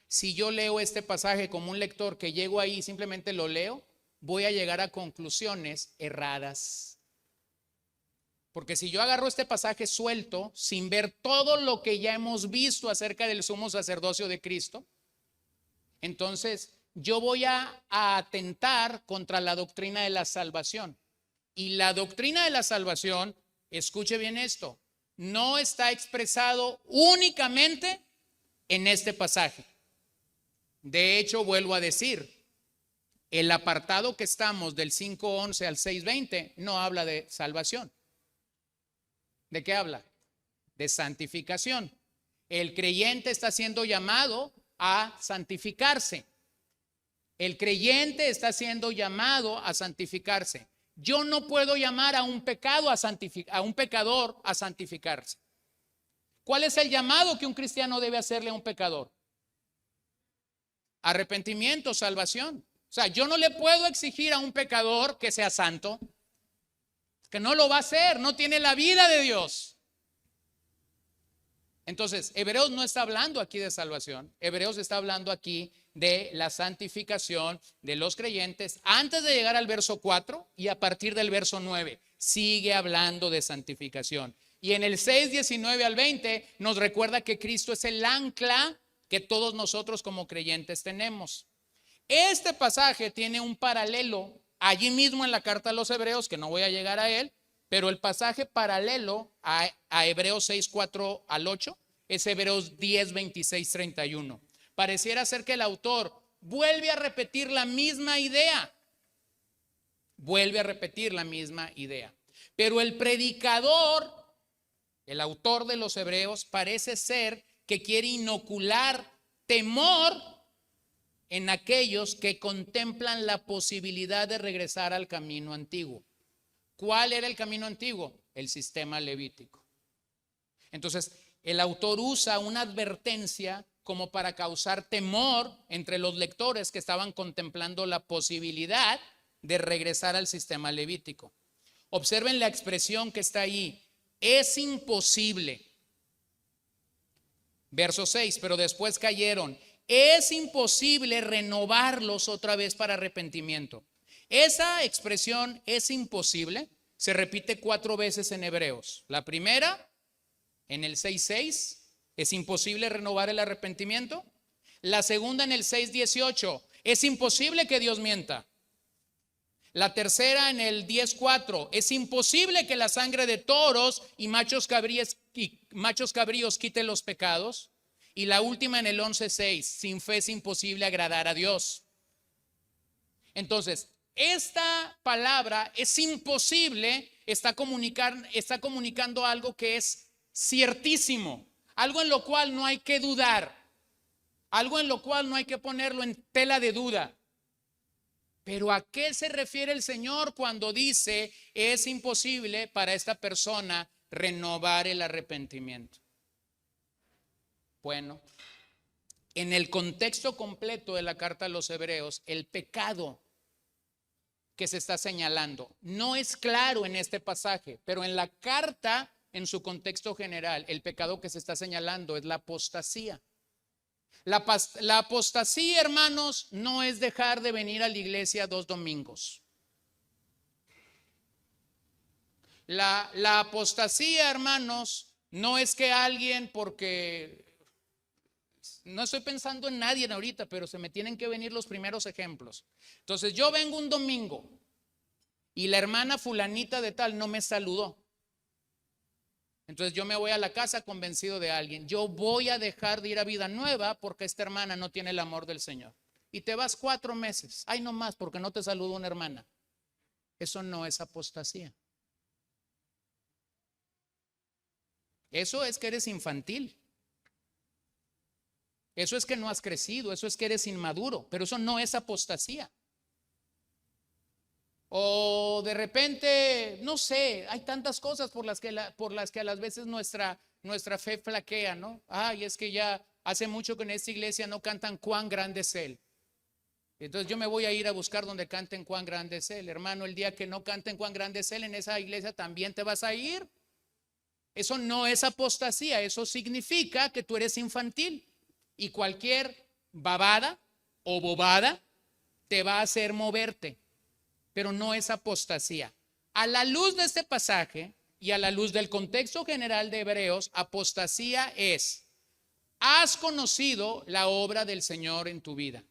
si yo leo este pasaje como un lector que llego ahí y simplemente lo leo, voy a llegar a conclusiones erradas. Porque si yo agarro este pasaje suelto, sin ver todo lo que ya hemos visto acerca del sumo sacerdocio de Cristo, entonces yo voy a atentar contra la doctrina de la salvación. Y la doctrina de la salvación, escuche bien esto, no está expresado únicamente en este pasaje. De hecho, vuelvo a decir, el apartado que estamos del 5:11 al 6:20 no habla de salvación. ¿De qué habla? De santificación. El creyente está siendo llamado a santificarse. El creyente está siendo llamado a santificarse. Yo no puedo llamar a un pecador a santificarse. ¿Cuál es el llamado que un cristiano debe hacerle a un pecador? Arrepentimiento, salvación. O sea, yo no le puedo exigir a un pecador que sea santo, que no lo va a hacer, no tiene la vida de Dios. Entonces, Hebreos no está hablando aquí de salvación. Hebreos está hablando aquí de la santificación de los creyentes antes de llegar al verso 4 y a partir del verso 9 sigue hablando de santificación. Y en el 6, 19 al 20 nos recuerda que Cristo es el ancla que todos nosotros como creyentes tenemos. Este pasaje tiene un paralelo allí mismo en la carta a los Hebreos, que no voy a llegar a él, pero el pasaje paralelo a Hebreos 6, 4 al 8 es Hebreos 10, 26, 31. Pareciera ser que el autor vuelve a repetir la misma idea. Vuelve a repetir la misma idea. Pero el predicador, el autor de los Hebreos, parece ser que quiere inocular temor en aquellos que contemplan la posibilidad de regresar al camino antiguo. ¿Cuál era el camino antiguo? El sistema levítico. Entonces, el autor usa una advertencia como para causar temor entre los lectores que estaban contemplando la posibilidad de regresar al sistema levítico. Observen la expresión que está ahí. Es imposible. Verso 6, pero después cayeron. Es imposible renovarlos otra vez para arrepentimiento. Esa expresión es imposible se repite 4 veces en Hebreos. La primera, en el 6:6, es imposible renovar el arrepentimiento. La segunda, en el 6:18, es imposible que Dios mienta. La tercera, en el 10:4, es imposible que la sangre de toros y machos cabríos quite los pecados. Y la última, en el 11:6, sin fe es imposible agradar a Dios. Entonces, esta palabra es imposible, está comunicando algo que es ciertísimo, algo en lo cual no hay que dudar, algo en lo cual no hay que ponerlo en tela de duda. Pero ¿a qué se refiere el Señor cuando dice es imposible para esta persona renovar el arrepentimiento? Bueno, en el contexto completo de la carta a los Hebreos, el pecado que se está señalando no es claro en este pasaje, pero en la carta, en su contexto general, el pecado que se está señalando es la apostasía. La apostasía, hermanos, no es dejar de venir a la iglesia 2 domingos. La apostasía, hermanos, no es que alguien, porque no estoy pensando en nadie ahorita, pero se me tienen que venir los primeros ejemplos. Entonces yo vengo un domingo y la hermana fulanita de tal no me saludó. Entonces yo me voy a la casa convencido de alguien. Yo voy a dejar de ir a Vida Nueva porque esta hermana no tiene el amor del Señor. Y te vas 4 meses. Ay, no más porque no te saludó una hermana. Eso no es apostasía. Eso es que eres infantil. Eso es que no has crecido. Eso es que eres inmaduro. Pero eso no es apostasía. O de repente, no sé, hay tantas cosas por las que a las veces nuestra fe flaquea, ¿no? Ay, es que ya hace mucho que en esta iglesia no cantan cuán grande es Él. Entonces yo me voy a ir a buscar donde canten cuán grande es Él. Hermano, el día que no canten cuán grande es Él en esa iglesia también te vas a ir. Eso no es apostasía, eso significa que tú eres infantil. Y cualquier babada o bobada te va a hacer moverte. Pero no es apostasía. A la luz de este pasaje y a la luz del contexto general de Hebreos, apostasía es: has conocido la obra del Señor en tu vida.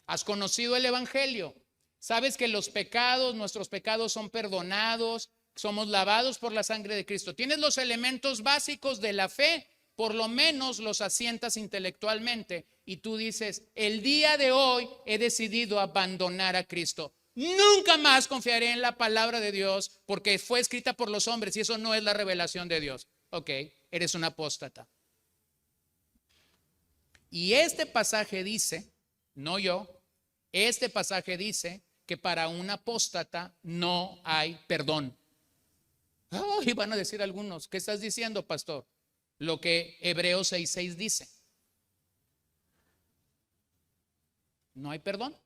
Has conocido el evangelio. Sabes que nuestros pecados son perdonados, somos lavados por la sangre de Cristo. Tienes los elementos básicos de la fe, por lo menos los asientas intelectualmente y tú dices: el día de hoy he decidido abandonar a Cristo. Nunca más confiaré en la palabra de Dios porque fue escrita por los hombres y eso no es la revelación de Dios. Ok, eres un apóstata. Y este pasaje dice, no yo, este pasaje dice que para un apóstata no hay perdón. Y van a decir algunos: ¿qué estás diciendo, pastor? Lo que Hebreos 6:6 dice. No hay perdón.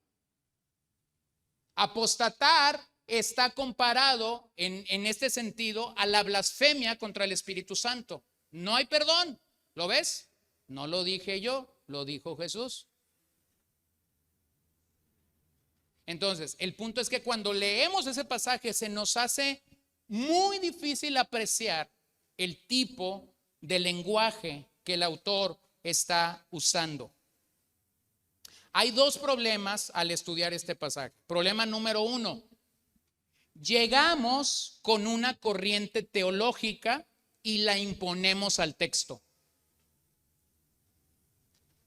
Apostatar está comparado en este sentido a la blasfemia contra el Espíritu Santo. No hay perdón. ¿Lo ves? No lo dije yo, lo dijo Jesús. Entonces, el punto es que cuando leemos ese pasaje se nos hace muy difícil apreciar el tipo de lenguaje que el autor está usando. Hay 2 problemas al estudiar este pasaje. Problema número 1: llegamos con una corriente teológica y la imponemos al texto.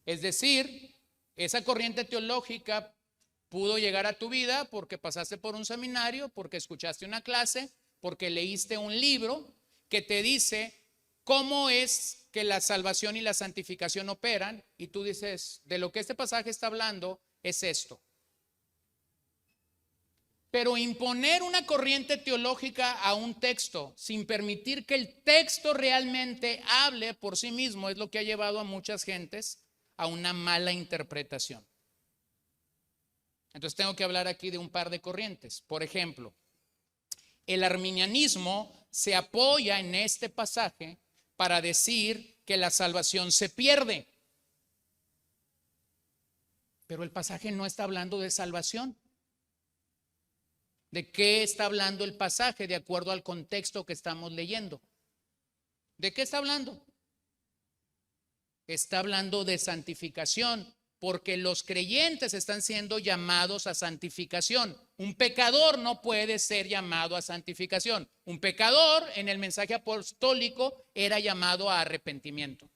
Es decir, esa corriente teológica pudo llegar a tu vida porque pasaste por un seminario, porque escuchaste una clase, porque leíste un libro que te dice cómo es que la salvación y la santificación operan, y tú dices, de lo que este pasaje está hablando es esto. Pero imponer una corriente teológica a un texto sin permitir que el texto realmente hable por sí mismo es lo que ha llevado a muchas gentes a una mala interpretación. Entonces tengo que hablar aquí de un par de corrientes. Por ejemplo, el arminianismo se apoya en este pasaje para decir que la salvación se pierde. Pero el pasaje no está hablando de salvación. ¿De qué está hablando el pasaje de acuerdo al contexto que estamos leyendo? ¿De qué está hablando? Está hablando de santificación, porque los creyentes están siendo llamados a santificación. Un pecador no puede ser llamado a santificación. Un pecador en el mensaje apostólico era llamado a arrepentimiento.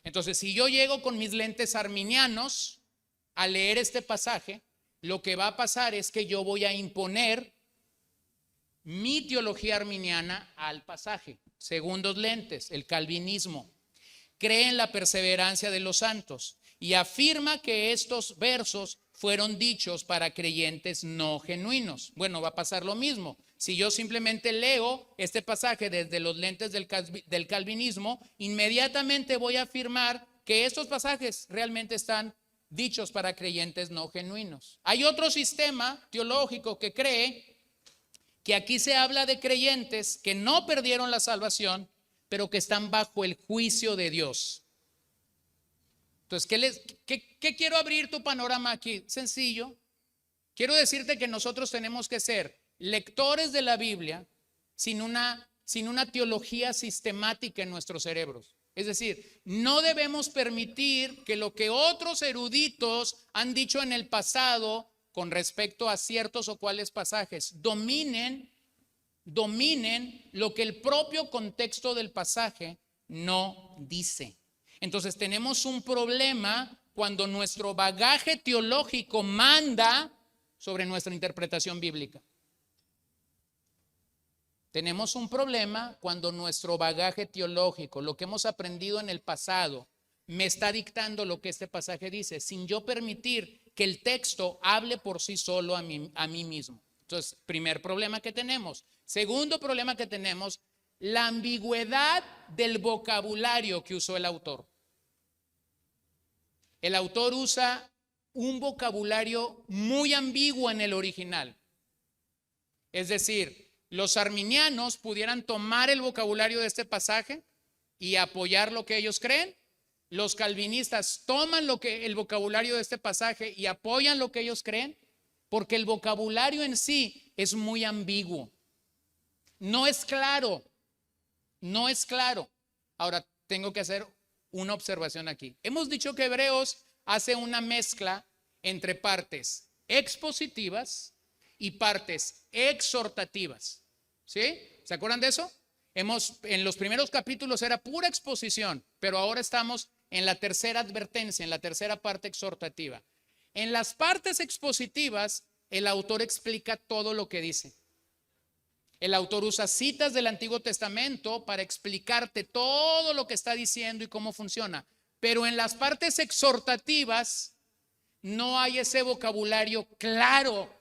Entonces, si yo llego con mis lentes arminianos a leer este pasaje, lo que va a pasar es que yo voy a imponer mi teología arminiana al pasaje. Segundos lentes, el calvinismo cree en la perseverancia de los santos y afirma que estos versos fueron dichos para creyentes no genuinos. Bueno, va a pasar lo mismo. Si yo simplemente leo este pasaje desde los lentes del calvinismo, inmediatamente voy a afirmar que estos pasajes realmente están dichos para creyentes no genuinos. Hay otro sistema teológico que cree que aquí se habla de creyentes que no perdieron la salvación, pero que están bajo el juicio de Dios. Entonces, ¿qué quiero abrir tu panorama aquí? Sencillo. Quiero decirte que nosotros tenemos que ser lectores de la Biblia sin una teología sistemática en nuestros cerebros. Es decir, no debemos permitir que lo que otros eruditos han dicho en el pasado con respecto a ciertos o cuales pasajes dominen lo que el propio contexto del pasaje no dice. Entonces tenemos un problema cuando nuestro bagaje teológico manda sobre nuestra interpretación bíblica. Tenemos un problema cuando nuestro bagaje teológico, lo que hemos aprendido en el pasado, me está dictando lo que este pasaje dice, sin yo permitir que el texto hable por sí solo a mí mismo. Entonces, primer problema que tenemos. Segundo problema que tenemos, la ambigüedad del vocabulario que usó el autor. El autor usa un vocabulario muy ambiguo en el original. Es decir, los arminianos pudieran tomar el vocabulario de este pasaje y apoyar lo que ellos creen. Los calvinistas toman el vocabulario de este pasaje y apoyan lo que ellos creen, porque el vocabulario en sí es muy ambiguo. No es claro. No es claro. Ahora, tengo que hacer una observación aquí. Hemos dicho que Hebreos hace una mezcla entre partes expositivas y partes exhortativas. ¿Sí? ¿Se acuerdan de eso? En los primeros capítulos era pura exposición, pero ahora estamos en la tercera advertencia, en la tercera parte exhortativa. En las partes expositivas, el autor explica todo lo que dice. El autor usa citas del Antiguo Testamento para explicarte todo lo que está diciendo y cómo funciona. Pero en las partes exhortativas no hay ese vocabulario claro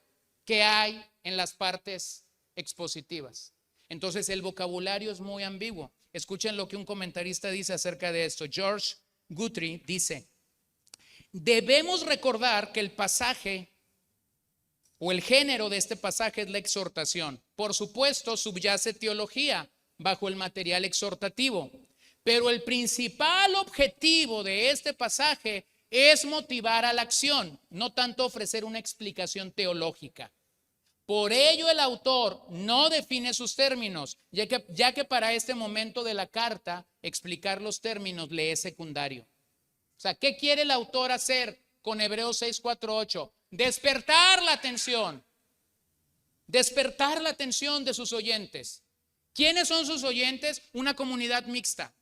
que hay en las partes expositivas. Entonces el vocabulario es muy ambiguo. Escuchen lo que un comentarista dice acerca de esto. George Guthrie dice: debemos recordar que el pasaje o el género de este pasaje es la exhortación. Por supuesto, subyace teología bajo el material exhortativo, pero el principal objetivo de este pasaje es motivar a la acción, no tanto ofrecer una explicación teológica. Por ello el autor no define sus términos, ya que para este momento de la carta explicar los términos le es secundario. O sea, ¿qué quiere el autor hacer con Hebreos 6, 4, 8? Despertar la atención de sus oyentes. ¿Quiénes son sus oyentes? Una comunidad mixta,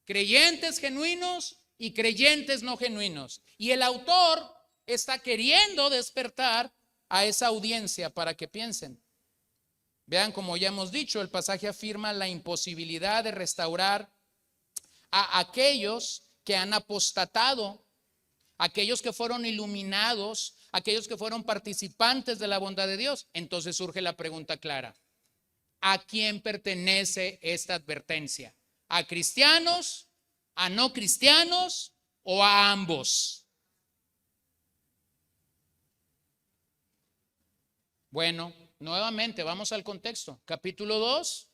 creyentes genuinos y creyentes no genuinos. Y el autor está queriendo despertar a esa audiencia para que piensen. Vean, como ya hemos dicho, el pasaje afirma la imposibilidad de restaurar a aquellos que han apostatado, aquellos que fueron iluminados, aquellos que fueron participantes de la bondad de Dios. Entonces surge la pregunta clara: ¿a quién pertenece esta advertencia? ¿A cristianos, a no cristianos o a ambos? Bueno, nuevamente vamos al contexto. Capítulo 2,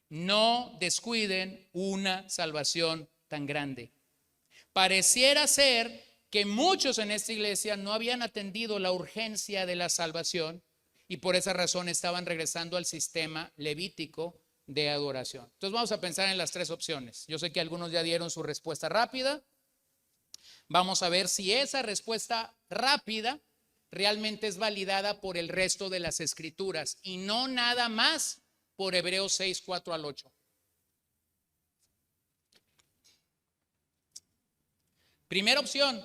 no descuiden una salvación tan grande. Pareciera ser que muchos en esta iglesia no habían atendido la urgencia de la salvación y por esa razón estaban regresando al sistema levítico de adoración. Entonces vamos a pensar en las tres opciones. Yo sé que algunos ya dieron su respuesta rápida. Vamos a ver si esa respuesta rápida realmente es validada por el resto de las escrituras y no nada más por Hebreos 6, 4 al 8. Primera opción: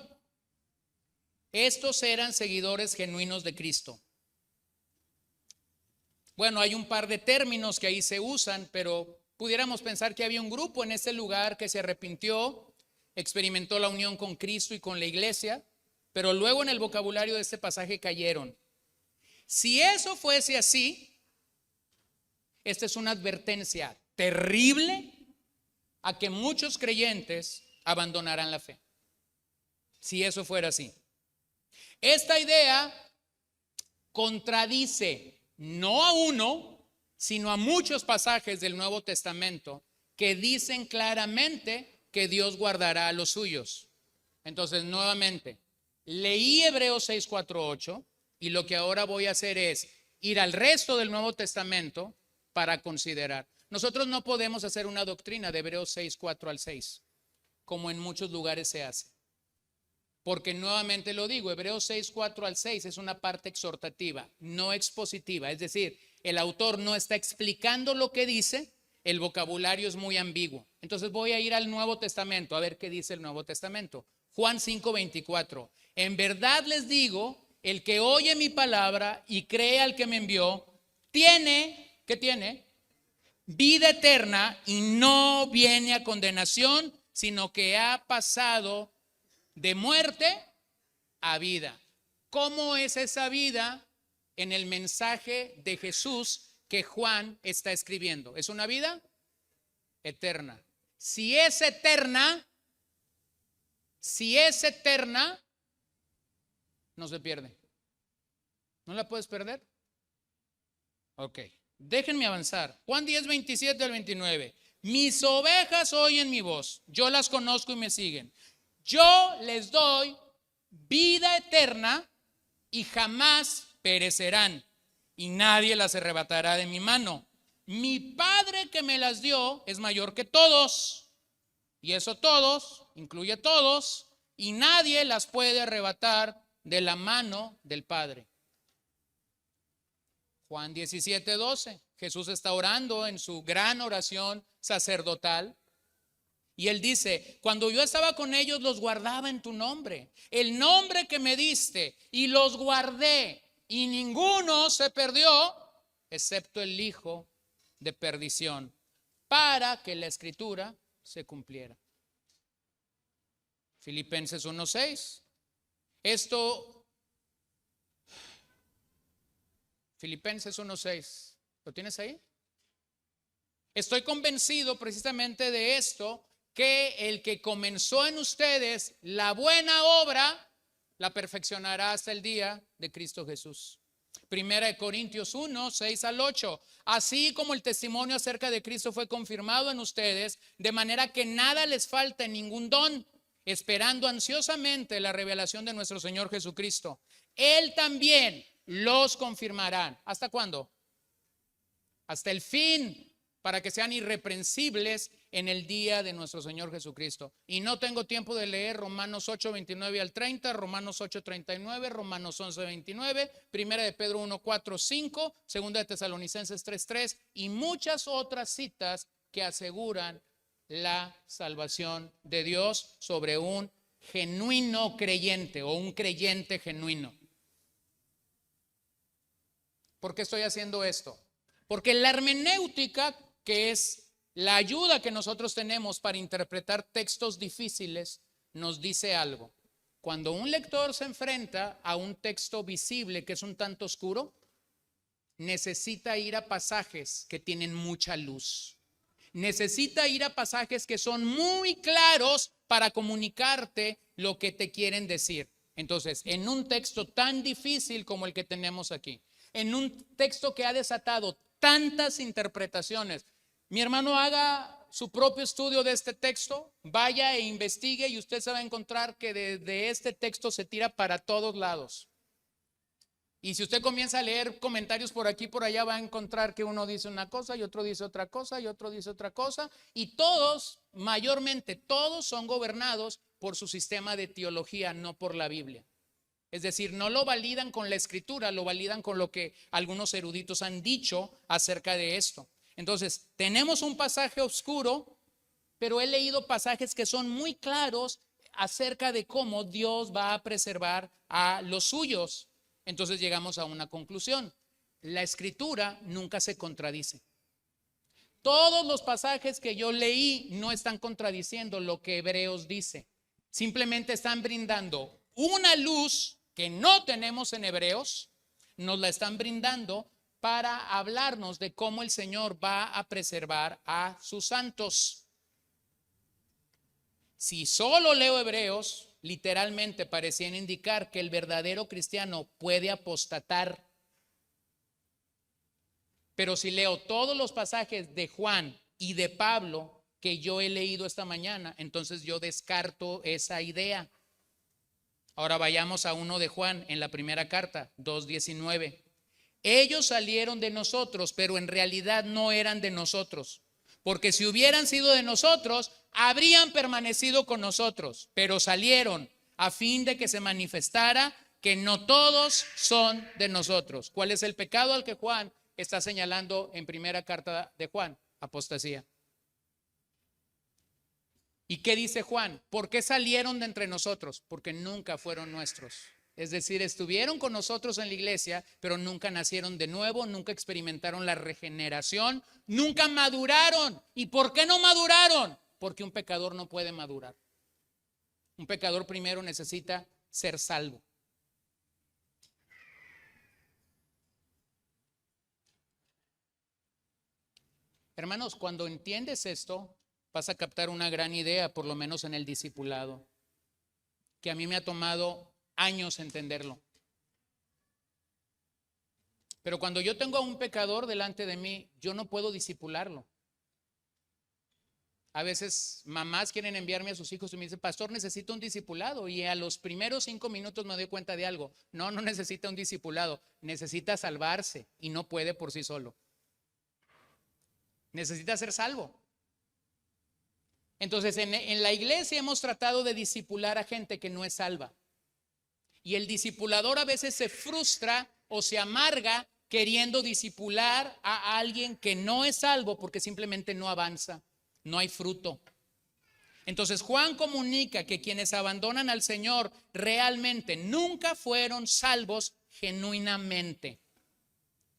estos eran seguidores genuinos de Cristo. Bueno, hay un par de términos que ahí se usan, pero pudiéramos pensar que había un grupo en ese lugar que se arrepintió, experimentó la unión con Cristo y con la iglesia, pero luego en el vocabulario de este pasaje cayeron. Si eso fuese así, esta es una advertencia terrible a que muchos creyentes abandonarán la fe. Si eso fuera así. Esta idea contradice no a uno, sino a muchos pasajes del Nuevo Testamento que dicen claramente que Dios guardará a los suyos. Entonces, nuevamente, leí Hebreos 6, 4, 8 y lo que ahora voy a hacer es ir al resto del Nuevo Testamento para considerar. Nosotros no podemos hacer una doctrina de Hebreos 6, 4 al 6, como en muchos lugares se hace. Porque nuevamente lo digo, Hebreos 6, 4 al 6 es una parte exhortativa, no expositiva. Es decir, el autor no está explicando lo que dice, el vocabulario es muy ambiguo. Entonces voy a ir al Nuevo Testamento a ver qué dice el Nuevo Testamento. Juan 5, 24. En verdad les digo, el que oye mi palabra y cree al que me envió, tiene, ¿qué tiene? Vida eterna y no viene a condenación, sino que ha pasado de muerte a vida. ¿Cómo es esa vida en el mensaje de Jesús que Juan está escribiendo? Es una vida eterna. Si es eterna, no se pierde. ¿No la puedes perder? Ok, déjenme avanzar. Juan 10, 27 al 29. Mis ovejas oyen mi voz, yo las conozco y me siguen. Yo les doy vida eterna y jamás perecerán, y nadie las arrebatará de mi mano. Mi Padre que me las dio es mayor que todos, y eso todos, incluye todos, y nadie las puede arrebatar de la mano del Padre. Juan 17, 12. Jesús está orando en su gran oración sacerdotal. Y él dice, cuando yo estaba con ellos los guardaba en tu nombre, el nombre que me diste, y los guardé, y ninguno se perdió, excepto el hijo de perdición, para que la escritura se cumpliera. Filipenses 1:6. Filipenses 1:6. ¿Lo tienes ahí? Estoy convencido precisamente de esto, que el que comenzó en ustedes la buena obra, la perfeccionará hasta el día de Cristo Jesús. Primera de Corintios 1, 6 al 8. Así como el testimonio acerca de Cristo fue confirmado en ustedes, de manera que nada les falta en ningún don, esperando ansiosamente la revelación de nuestro Señor Jesucristo. Él también los confirmará. ¿Hasta cuándo? Hasta el fin, para que sean irreprensibles en el día de nuestro Señor Jesucristo. Y no tengo tiempo de leer Romanos 8, 29 al 30, Romanos 8, 39, Romanos 11, 29, Primera de Pedro 1, 4, 5, Segunda de Tesalonicenses 3, 3 y muchas otras citas que aseguran la salvación de Dios sobre un genuino creyente o un creyente genuino. ¿Por qué estoy haciendo esto? Porque la hermenéutica, que es la ayuda que nosotros tenemos para interpretar textos difíciles, nos dice algo. Cuando un lector se enfrenta a un texto visible que es un tanto oscuro, necesita ir a pasajes que tienen mucha luz. Necesita ir a pasajes que son muy claros para comunicarte lo que te quieren decir. Entonces, en un texto tan difícil como el que tenemos aquí, en un texto que ha desatado tantas interpretaciones, mi hermano, haga su propio estudio de este texto, vaya e investigue y usted se va a encontrar que de este texto se tira para todos lados. Y si usted comienza a leer comentarios por aquí y por allá, va a encontrar que uno dice una cosa y otro dice otra cosa y otro dice otra cosa. Y todos, mayormente todos, son gobernados por su sistema de teología, no por la Biblia. Es decir, no lo validan con la escritura, lo validan con lo que algunos eruditos han dicho acerca de esto. Entonces, tenemos un pasaje oscuro, pero he leído pasajes que son muy claros acerca de cómo Dios va a preservar a los suyos. Entonces llegamos a una conclusión. La escritura nunca se contradice. Todos los pasajes que yo leí no están contradiciendo lo que Hebreos dice. Simplemente están brindando una luz que no tenemos en Hebreos, nos la están brindando para hablarnos de cómo el Señor va a preservar a sus santos. Si solo leo Hebreos, literalmente parecían indicar que el verdadero cristiano puede apostatar. Pero si leo todos los pasajes de Juan y de Pablo que yo he leído esta mañana, entonces yo descarto esa idea. Ahora vayamos a uno de Juan en la primera carta, 2:19. Ellos salieron de nosotros, pero en realidad no eran de nosotros. Porque si hubieran sido de nosotros, habrían permanecido con nosotros, pero salieron a fin de que se manifestara que no todos son de nosotros. ¿Cuál es el pecado al que Juan está señalando en primera carta de Juan? Apostasía. ¿Y qué dice Juan? ¿Por qué salieron de entre nosotros? Porque nunca fueron nuestros. Es decir, estuvieron con nosotros en la iglesia, pero nunca nacieron de nuevo, nunca experimentaron la regeneración, nunca maduraron. ¿Y por qué no maduraron? Porque un pecador no puede madurar. Un pecador primero necesita ser salvo. Hermanos, cuando entiendes esto, vas a captar una gran idea, por lo menos en el discipulado, que a mí me ha tomado años entenderlo. Pero cuando yo tengo a un pecador delante de mí, yo no puedo discipularlo. A veces mamás quieren enviarme a sus hijos y me dicen, pastor, necesito un discipulado. Y a los primeros 5 minutos me doy cuenta de algo. No necesita un discipulado, necesita salvarse y no puede por sí solo. Necesita ser salvo. Entonces en la iglesia hemos tratado de discipular a gente que no es salva. Y el discipulador a veces se frustra o se amarga queriendo discipular a alguien que no es salvo porque simplemente no avanza, no hay fruto. Entonces Juan comunica que quienes abandonan al Señor realmente nunca fueron salvos genuinamente.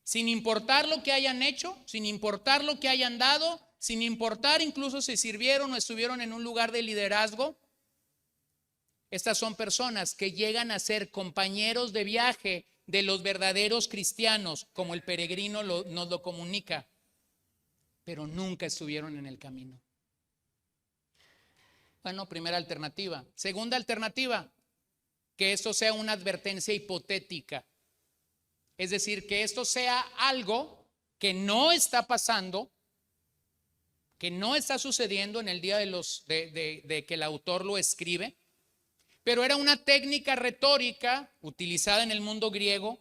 Sin importar lo que hayan hecho, sin importar lo que hayan dado, sin importar incluso si sirvieron o estuvieron en un lugar de liderazgo. Estas son personas que llegan a ser compañeros de viaje de los verdaderos cristianos, como el peregrino nos lo comunica, pero nunca estuvieron en el camino. Bueno, primera alternativa. Segunda alternativa, que esto sea una advertencia hipotética. Es decir, que esto sea algo que no está pasando, que no está sucediendo en el día de que el autor lo escribe, pero era una técnica retórica utilizada en el mundo griego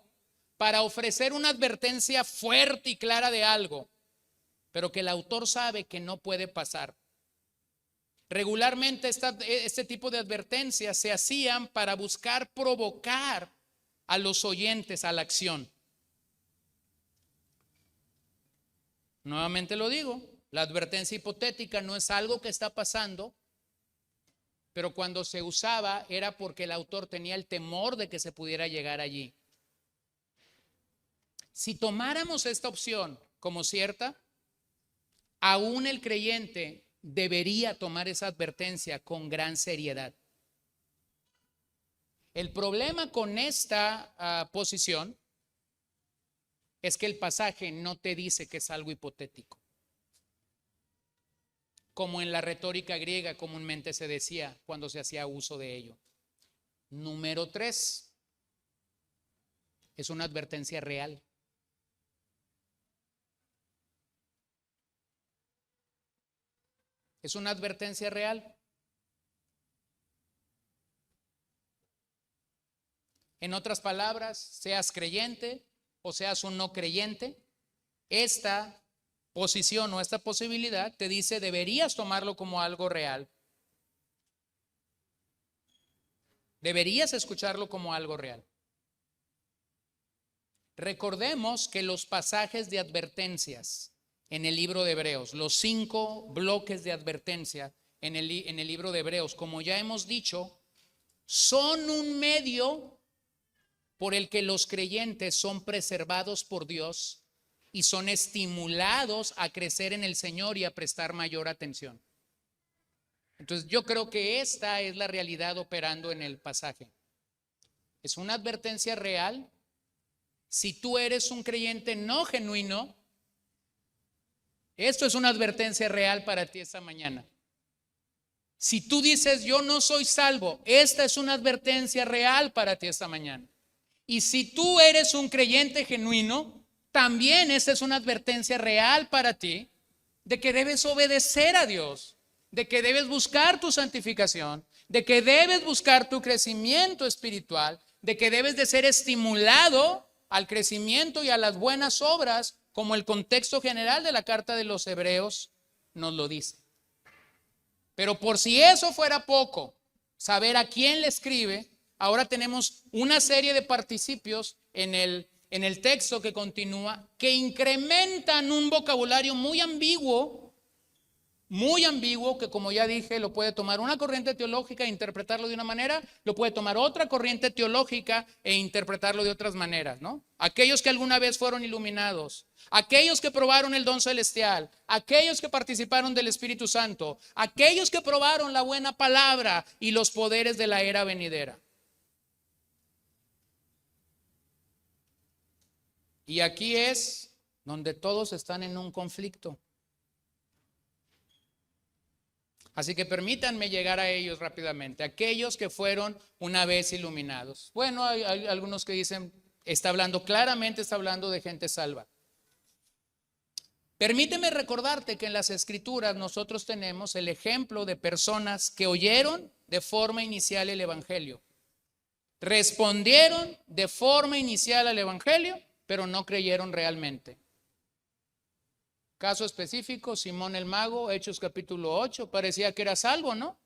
para ofrecer una advertencia fuerte y clara de algo, pero que el autor sabe que no puede pasar. Regularmente este tipo de advertencias se hacían para buscar provocar a los oyentes a la acción. Nuevamente lo digo, La advertencia hipotética no es algo que está pasando, pero cuando se usaba era porque el autor tenía el temor de que se pudiera llegar allí. Si tomáramos esta opción como cierta, aún el creyente debería tomar esa advertencia con gran seriedad. El problema con esta posición es que el pasaje no te dice que es algo hipotético, como en la retórica griega comúnmente se decía cuando se hacía uso de ello. Número 3, es una advertencia real. Es una advertencia real. En otras palabras, seas creyente o seas un no creyente, esta posición o esta posibilidad te dice deberías tomarlo como algo real. Deberías escucharlo como algo real. Recordemos que los pasajes de advertencias en el libro de Hebreos, los 5 bloques de advertencia en el libro de Hebreos, como ya hemos dicho, son un medio por el que los creyentes son preservados por Dios y son estimulados a crecer en el Señor y a prestar mayor atención. Entonces yo creo que esta es la realidad operando en el pasaje. Es una advertencia real. Si tú eres un creyente no genuino, esto es una advertencia real para ti esta mañana. Si tú dices yo no soy salvo, esta es una advertencia real para ti esta mañana. Y si tú eres un creyente genuino, también esta es una advertencia real para ti de que debes obedecer a Dios, de que debes buscar tu santificación, de que debes buscar tu crecimiento espiritual, de que debes de ser estimulado al crecimiento y a las buenas obras, como el contexto general de la carta de los Hebreos nos lo dice. Pero por si eso fuera poco, saber a quién le escribe, ahora tenemos una serie de participios en el texto que continúa, que incrementan un vocabulario muy ambiguo, que como ya dije, lo puede tomar una corriente teológica e interpretarlo de una manera, lo puede tomar otra corriente teológica e interpretarlo de otras maneras, ¿no? Aquellos que alguna vez fueron iluminados, aquellos que probaron el don celestial, aquellos que participaron del Espíritu Santo, aquellos que probaron la buena palabra y los poderes de la era venidera. Y aquí es donde todos están en un conflicto. Así que permítanme llegar a ellos rápidamente. Aquellos que fueron una vez iluminados. Bueno, hay algunos que dicen, claramente está hablando de gente salva. Permíteme recordarte que en las Escrituras nosotros tenemos el ejemplo de personas que oyeron de forma inicial el Evangelio. Respondieron de forma inicial al Evangelio, pero no creyeron realmente. Caso específico, Simón el Mago, Hechos capítulo 8, parecía que era salvo, ¿no?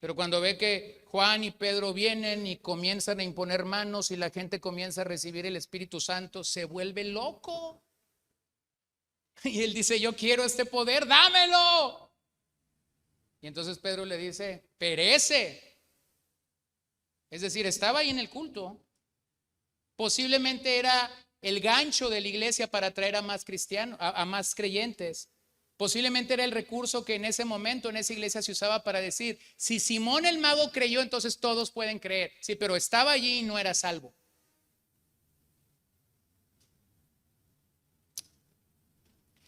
Pero cuando ve que Juan y Pedro vienen y comienzan a imponer manos y la gente comienza a recibir el Espíritu Santo, se vuelve loco. Y él dice, yo quiero este poder, dámelo. Y entonces Pedro le dice, perece. Es decir, estaba ahí en el culto. Posiblemente era el gancho de la iglesia para atraer a más cristianos, a más creyentes. Posiblemente era el recurso que en ese momento en esa iglesia se usaba para decir, si Simón el Mago creyó, entonces todos pueden creer. Sí, pero estaba allí y no era salvo.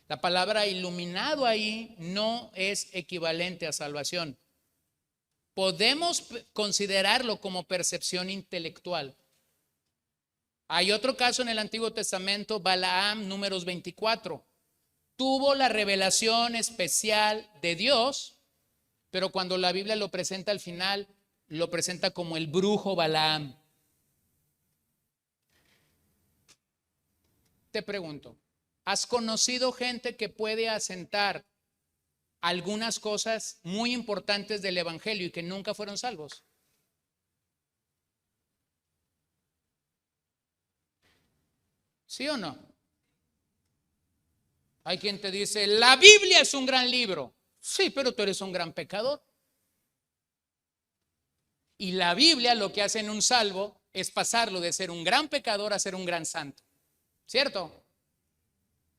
La palabra iluminado ahí no es equivalente a salvación. Podemos considerarlo como percepción intelectual. Hay otro caso en el Antiguo Testamento, Balaam, Números 24. Tuvo la revelación especial de Dios, pero cuando la Biblia lo presenta al final, lo presenta como el brujo Balaam. Te pregunto, ¿has conocido gente que puede asentar algunas cosas muy importantes del Evangelio y que nunca fueron salvos? ¿Sí o no? Hay quien te dice, la Biblia es un gran libro. Sí, pero tú eres un gran pecador. Y la Biblia lo que hace en un salvo es pasarlo de ser un gran pecador a ser un gran santo. ¿Cierto?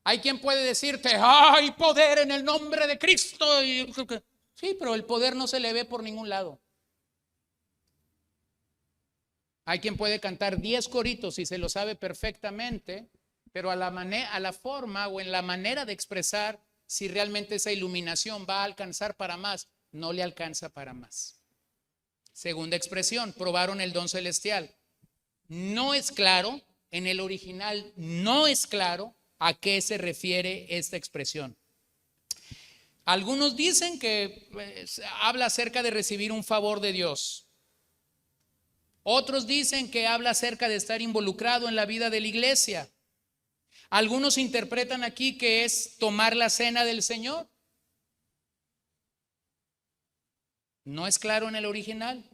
Hay quien puede decirte, hay poder en el nombre de Cristo. Sí, pero el poder no se le ve por ningún lado. Hay quien puede cantar 10 coritos y se lo sabe perfectamente, pero a la forma o en la manera de expresar, si realmente esa iluminación va a alcanzar para más, no le alcanza para más. Segunda expresión, probaron el don celestial. No es claro, en el original no es claro a qué se refiere esta expresión. Algunos dicen que habla acerca de recibir un favor de Dios. Otros dicen que habla acerca de estar involucrado en la vida de la iglesia. Algunos interpretan aquí que es tomar la cena del Señor. No es claro en el original.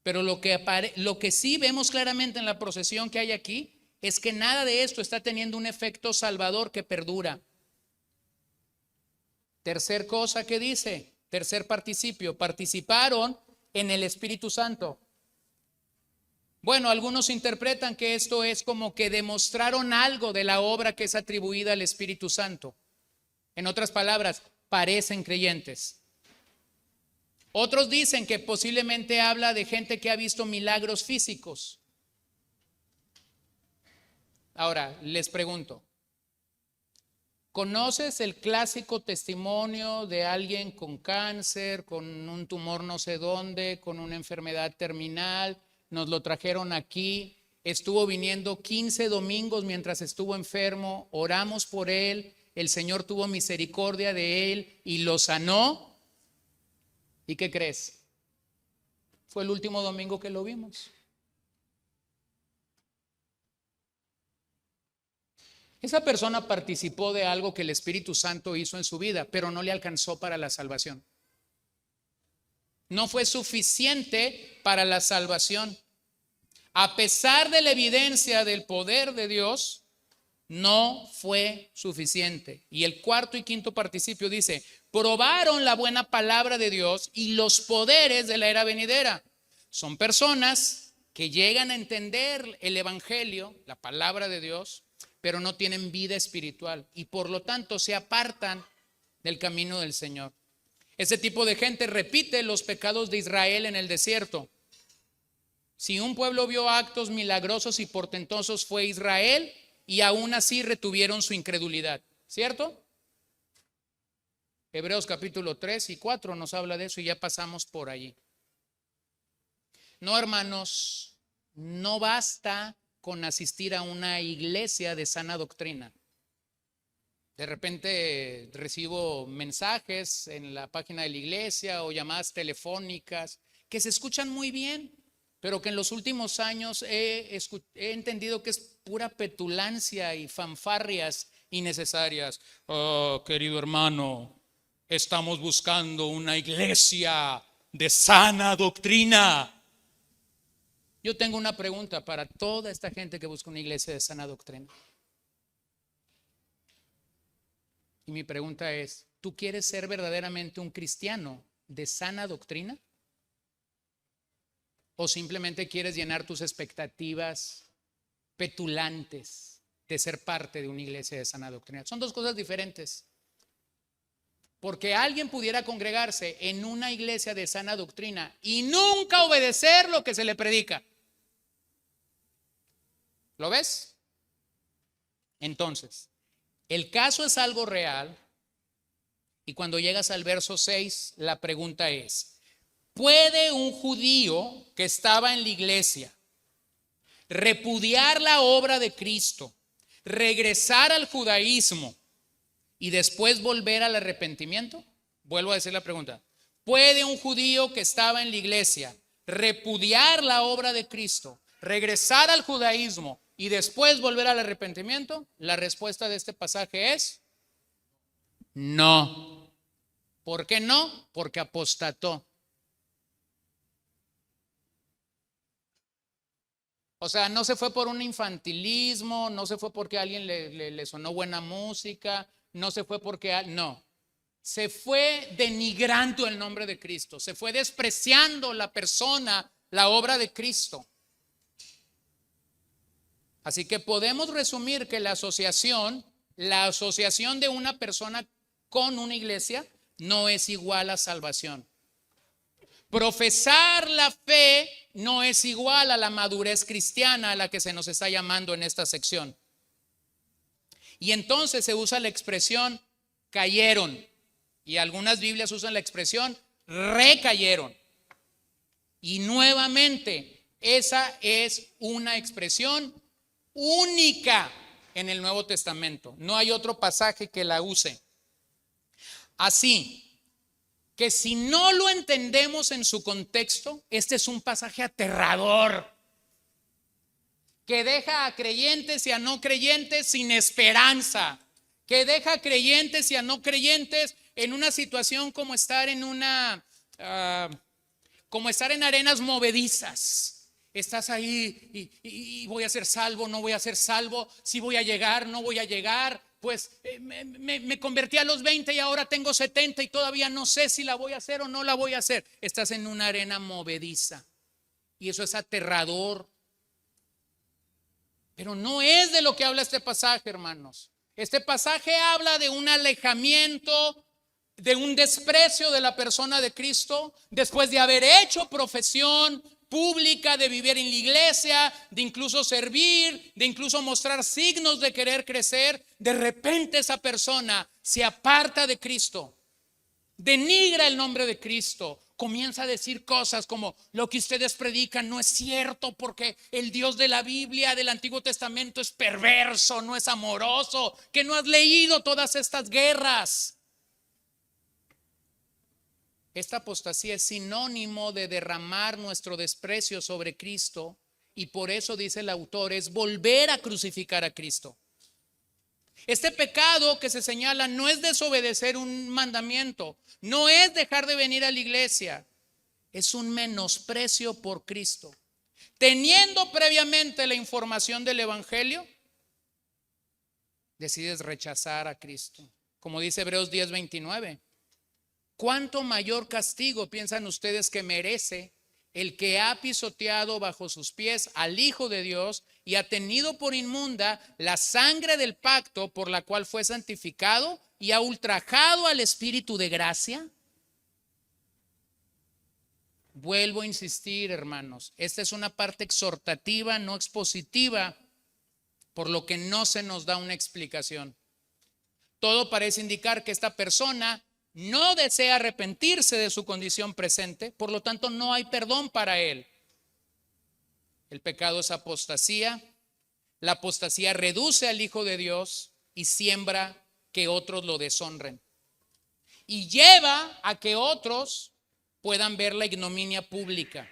Pero lo que sí vemos claramente en la procesión que hay aquí es que nada de esto está teniendo un efecto salvador que perdura. Tercer cosa que dice, tercer participio, participaron en el Espíritu Santo. Bueno, algunos interpretan que esto es como que demostraron algo de la obra que es atribuida al Espíritu Santo. En otras palabras, parecen creyentes. Otros dicen que posiblemente habla de gente que ha visto milagros físicos. Ahora, les pregunto, ¿conoces el clásico testimonio de alguien con cáncer, con un tumor no sé dónde, con una enfermedad terminal? Nos lo trajeron aquí, estuvo viniendo 15 domingos mientras estuvo enfermo, oramos por él, el Señor tuvo misericordia de él y lo sanó. ¿Y qué crees? Fue el último domingo que lo vimos. Esa persona participó de algo que el Espíritu Santo hizo en su vida, pero no le alcanzó para la salvación. No fue suficiente para la salvación. A pesar de la evidencia del poder de Dios, no fue suficiente. Y el cuarto y quinto participio dice, probaron la buena palabra de Dios y los poderes de la era venidera. Son personas que llegan a entender el evangelio, la palabra de Dios, pero no tienen vida espiritual y por lo tanto se apartan del camino del Señor. Ese tipo de gente repite los pecados de Israel en el desierto. Si un pueblo vio actos milagrosos y portentosos fue Israel, y aún así retuvieron su incredulidad, ¿cierto? Hebreos capítulo 3 y 4 nos habla de eso y ya pasamos por allí. No, hermanos, no basta con asistir a una iglesia de sana doctrina. De repente recibo mensajes en la página de la iglesia o llamadas telefónicas que se escuchan muy bien, pero que en los últimos años he entendido que es pura petulancia y fanfarrias innecesarias. Oh, querido hermano, estamos buscando una iglesia de sana doctrina. Yo tengo una pregunta para toda esta gente que busca una iglesia de sana doctrina. Y mi pregunta es, ¿tú quieres ser verdaderamente un cristiano de sana doctrina? ¿O simplemente quieres llenar tus expectativas petulantes de ser parte de una iglesia de sana doctrina? Son dos cosas diferentes. Porque alguien pudiera congregarse en una iglesia de sana doctrina y nunca obedecer lo que se le predica. ¿Lo ves? Entonces, el caso es algo real y cuando llegas al verso 6, la pregunta es, ¿puede un judío que estaba en la iglesia repudiar la obra de Cristo, regresar al judaísmo y después volver al arrepentimiento? Vuelvo a decir la pregunta. ¿Puede un judío que estaba en la iglesia repudiar la obra de Cristo, regresar al judaísmo y después volver al arrepentimiento? La respuesta de este pasaje es no. ¿Por qué no? Porque apostató. O sea, no se fue por un infantilismo, no se fue porque a alguien le sonó buena música, no se fue porque, no. Se fue denigrando el nombre de Cristo, se fue despreciando la persona, la obra de Cristo. Así que podemos resumir que la asociación de una persona con una iglesia no es igual a salvación. Profesar la fe no es igual a la madurez cristiana a la que se nos está llamando en esta sección. Y entonces se usa la expresión cayeron, y algunas Biblias usan la expresión recayeron. Y nuevamente, esa es una expresión única en el Nuevo Testamento. No hay otro pasaje que la use. Así que si no lo entendemos en su contexto, este es un pasaje aterrador que deja a creyentes y a no creyentes sin esperanza, que deja a creyentes y a no creyentes en una situación como estar en como estar en arenas movedizas. Estás ahí y voy a ser salvo, no voy a ser salvo, si voy a llegar, no voy a llegar. Pues me convertí a los 20 y ahora tengo 70 y todavía no sé si la voy a hacer o no la voy a hacer. Estás en una arena movediza y eso es aterrador. Pero no es de lo que habla este pasaje, hermanos. Este pasaje habla de un alejamiento, de un desprecio de la persona de Cristo después de haber hecho profesión pública, de vivir en la iglesia, de incluso servir, de incluso mostrar signos de querer crecer. De repente esa persona se aparta de Cristo, denigra el nombre de Cristo, comienza a decir cosas como lo que ustedes predican no es cierto porque el Dios de la Biblia del Antiguo Testamento es perverso, no es amoroso, que no has leído todas estas guerras. Esta apostasía es sinónimo de derramar nuestro desprecio sobre Cristo y por eso dice el autor es volver a crucificar a Cristo. Este pecado que se señala no es desobedecer un mandamiento, no es dejar de venir a la iglesia, es un menosprecio por Cristo. Teniendo previamente la información del evangelio, decides rechazar a Cristo. Como dice Hebreos 10:29. ¿Cuánto mayor castigo piensan ustedes que merece el que ha pisoteado bajo sus pies al Hijo de Dios y ha tenido por inmunda la sangre del pacto por la cual fue santificado y ha ultrajado al Espíritu de gracia? Vuelvo a insistir, hermanos, esta es una parte exhortativa, no expositiva, por lo que no se nos da una explicación. Todo parece indicar que esta persona no desea arrepentirse de su condición presente, por lo tanto no hay perdón para él. El pecado es apostasía. La apostasía reduce al Hijo de Dios y siembra que otros lo deshonren. Y lleva a que otros puedan ver la ignominia pública.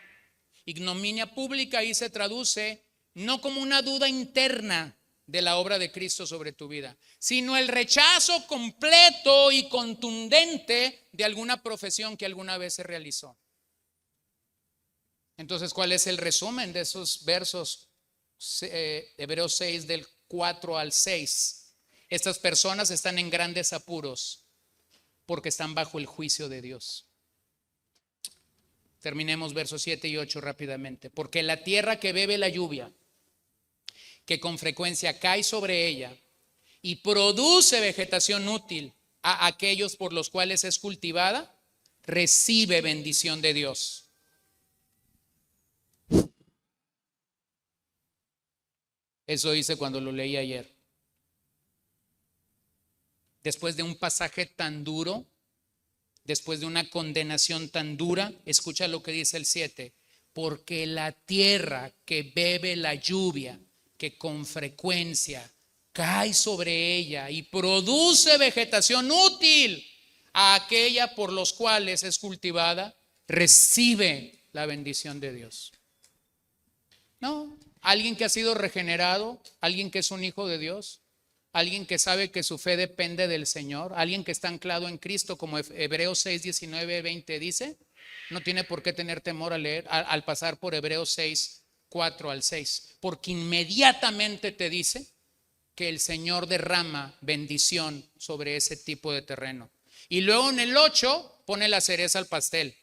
Ignominia pública ahí se traduce no como una duda interna de la obra de Cristo sobre tu vida, sino el rechazo completo y contundente de alguna profesión que alguna vez se realizó. Entonces, ¿cuál es el resumen de esos versos? Hebreos 6 del 4 al 6. Estas personas están en grandes apuros porque están bajo el juicio de Dios. Terminemos versos 7 y 8 rápidamente. Porque la tierra que bebe la lluvia, que con frecuencia cae sobre ella y produce vegetación útil a aquellos por los cuales es cultivada, recibe bendición de Dios. Eso hice cuando lo leí ayer. Después de un pasaje tan duro, después de una condenación tan dura, escucha lo que dice el 7. Porque la tierra que bebe la lluvia, que con frecuencia cae sobre ella y produce vegetación útil a aquella por los cuales es cultivada, recibe la bendición de Dios. No, alguien que ha sido regenerado, alguien que es un hijo de Dios, alguien que sabe que su fe depende del Señor, alguien que está anclado en Cristo, como Hebreos 6, 19, 20 dice, no tiene por qué tener temor al pasar por Hebreos 6, 4 al 6, porque inmediatamente te dice que el Señor derrama bendición sobre ese tipo de terreno. Y luego en el 8 pone la cereza al pastel.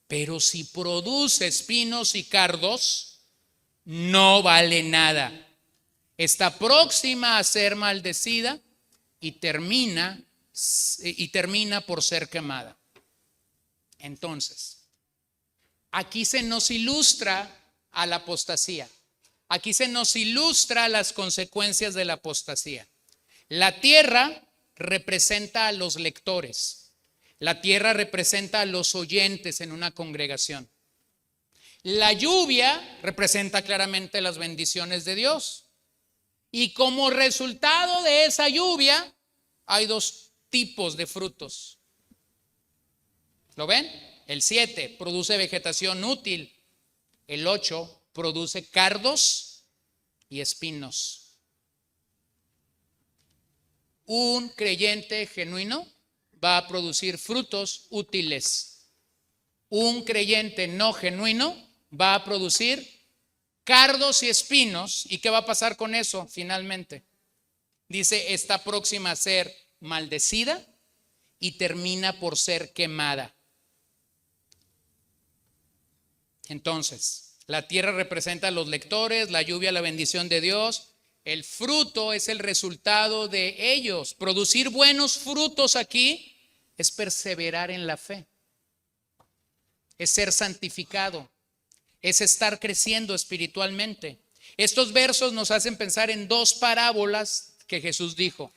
Pero si produce espinos y cardos, no vale nada. Está próxima a ser maldecida y termina por ser quemada. Entonces, aquí se nos ilustra a la apostasía. Aquí se nos ilustra las consecuencias de la apostasía. La tierra representa a los lectores. La tierra representa a los oyentes en una congregación. La lluvia representa claramente las bendiciones de Dios. Y como resultado de esa lluvia, hay dos tipos de frutos. ¿Lo ven? El 7 produce vegetación útil. El 8 produce cardos y espinos. Un creyente genuino va a producir frutos útiles. Un creyente no genuino va a producir cardos y espinos. ¿Y qué va a pasar con eso finalmente? Dice, está próxima a ser maldecida y termina por ser quemada. Entonces, la tierra representa a los lectores, la lluvia la bendición de Dios. El fruto es el resultado de ellos. Producir buenos frutos aquí es perseverar en la fe, es ser santificado, es estar creciendo espiritualmente. Estos versos nos hacen pensar en dos parábolas que Jesús dijo.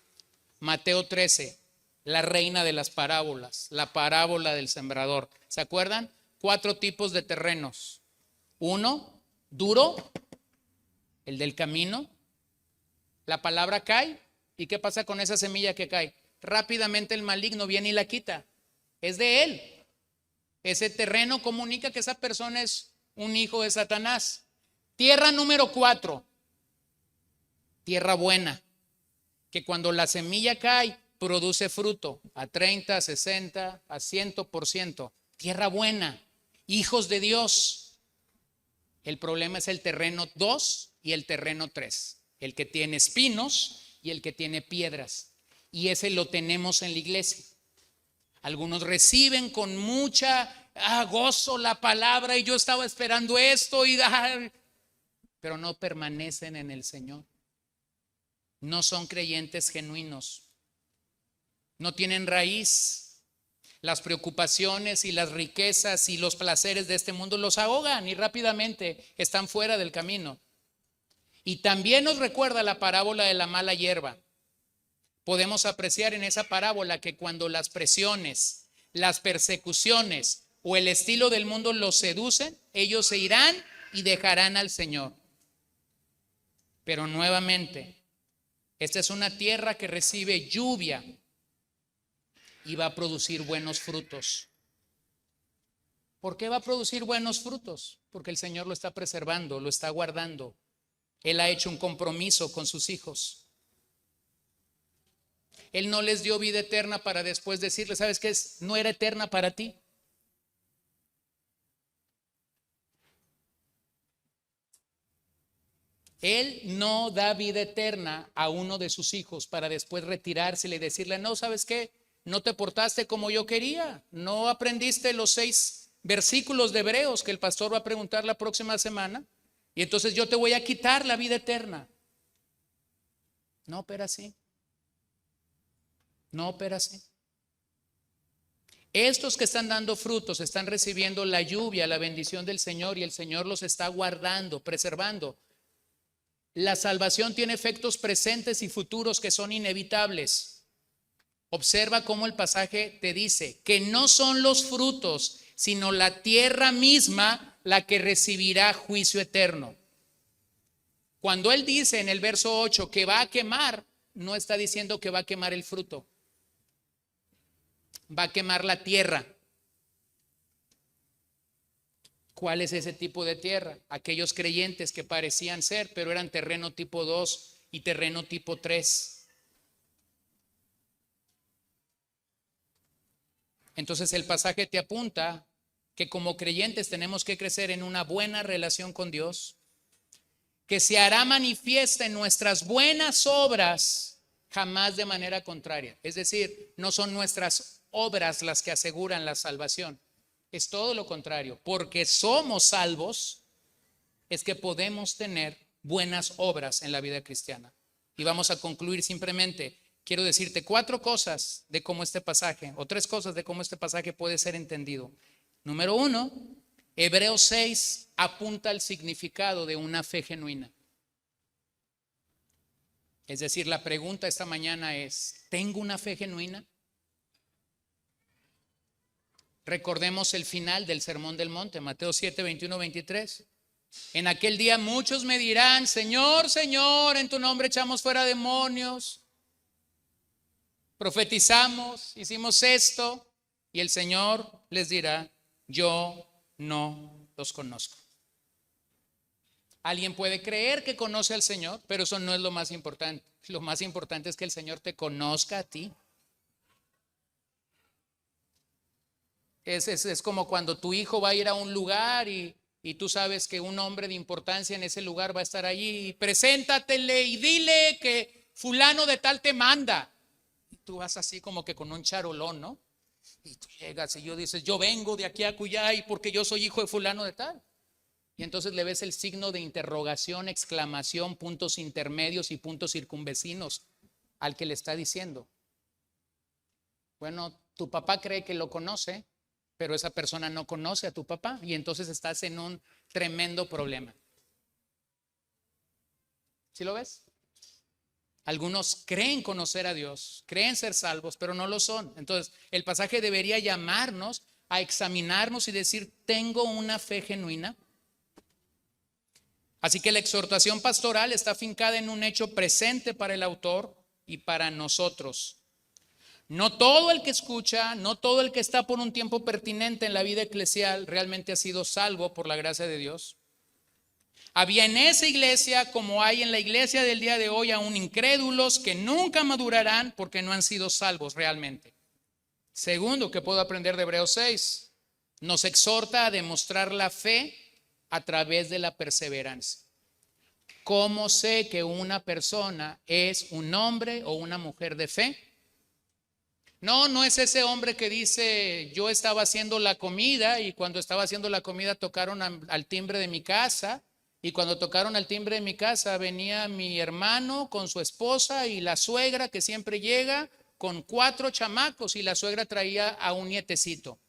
Mateo 13, la reina de las parábolas, la parábola del sembrador. ¿Se acuerdan? 4 tipos de terrenos. 1, duro, el del camino. La palabra cae. ¿Y qué pasa con esa semilla que cae? Rápidamente el maligno viene y la quita. Es de él. Ese terreno comunica que esa persona es un hijo de Satanás. Tierra número 4, tierra buena, que cuando la semilla cae produce fruto a 30, a 60, a 100%. Tierra buena, hijos de Dios. El problema es el terreno 2 y el terreno 3, el que tiene espinos y el que tiene piedras. Y ese lo tenemos en la iglesia. Algunos reciben con mucha gozo la palabra y yo estaba esperando esto, pero no permanecen en el Señor. No son creyentes genuinos. No tienen raíz. Las preocupaciones y las riquezas y los placeres de este mundo los ahogan y rápidamente están fuera del camino. Y también nos recuerda la parábola de la mala hierba. Podemos apreciar en esa parábola que cuando las presiones, las persecuciones o el estilo del mundo los seducen, ellos se irán y dejarán al Señor. Pero nuevamente, esta es una tierra que recibe lluvia y va a producir buenos frutos. ¿Por qué va a producir buenos frutos? Porque el Señor lo está preservando, lo está guardando. Él ha hecho un compromiso con sus hijos. Él no les dio vida eterna para después decirles, ¿sabes qué? No era eterna para ti. Él no da vida eterna a uno de sus hijos para después retirársele y decirle, no, ¿sabes qué? No te portaste como yo quería, no aprendiste los 6 versículos de Hebreos que el pastor va a preguntar la próxima semana y entonces yo te voy a quitar la vida eterna. No opera así. No opera así. Estos que están dando frutos están recibiendo la lluvia, la bendición del Señor y el Señor los está guardando, preservando. La salvación tiene efectos presentes y futuros que son inevitables. Observa cómo el pasaje te dice que no son los frutos, sino la tierra misma la que recibirá juicio eterno. Cuando él dice en el verso 8 que va a quemar, no está diciendo que va a quemar el fruto. Va a quemar la tierra. ¿Cuál es ese tipo de tierra? Aquellos creyentes que parecían ser, pero eran terreno tipo 2 y terreno tipo 3. Entonces el pasaje te apunta que como creyentes tenemos que crecer en una buena relación con Dios, que se hará manifiesta en nuestras buenas obras, jamás de manera contraria. Es decir, no son nuestras obras las que aseguran la salvación. Es todo lo contrario. Porque somos salvos, es que podemos tener buenas obras en la vida cristiana. Y vamos a concluir simplemente. Quiero decirte 4 cosas de cómo este pasaje, o 3 cosas de cómo este pasaje puede ser entendido. Número 1, Hebreos 6 apunta al significado de una fe genuina. Es decir, la pregunta esta mañana es, ¿tengo una fe genuina? Recordemos el final del Sermón del Monte, Mateo 7, 21, 23. En aquel día muchos me dirán, Señor, Señor, en tu nombre echamos fuera demonios, profetizamos, hicimos esto, y el Señor les dirá, yo no los conozco. Alguien puede creer que conoce al Señor, pero eso no es lo más importante. Lo más importante es que el Señor te conozca a ti. Es como cuando tu hijo va a ir a un lugar y tú sabes que un hombre de importancia en ese lugar va a estar allí. Y preséntatele y dile que fulano de tal te manda. Y tú vas así como que con un charolón, ¿no? Y tú llegas y dices, yo vengo de aquí a Cuyá y porque yo soy hijo de fulano de tal. Y entonces le ves el signo de interrogación, exclamación, puntos intermedios y puntos circunvecinos al que le está diciendo. Bueno, tu papá cree que lo conoce, pero esa persona no conoce a tu papá y entonces estás en un tremendo problema. ¿Sí lo ves? Algunos creen conocer a Dios, creen ser salvos, pero no lo son. Entonces, el pasaje debería llamarnos a examinarnos y decir, ¿tengo una fe genuina? Así que la exhortación pastoral está afincada en un hecho presente para el autor y para nosotros. No todo el que escucha, no todo el que está por un tiempo pertinente en la vida eclesial realmente ha sido salvo por la gracia de Dios. Había en esa iglesia, como hay en la iglesia del día de hoy, aún incrédulos que nunca madurarán porque no han sido salvos realmente. Segundo, que puedo aprender de Hebreos 6, nos exhorta a demostrar la fe a través de la perseverancia. ¿Cómo sé que una persona es un hombre o una mujer de fe? No es ese hombre que dice, yo estaba haciendo la comida y cuando estaba haciendo la comida tocaron al timbre de mi casa y cuando tocaron al timbre de mi casa venía mi hermano con su esposa y la suegra que siempre llega con 4 chamacos y la suegra traía a un nietecito.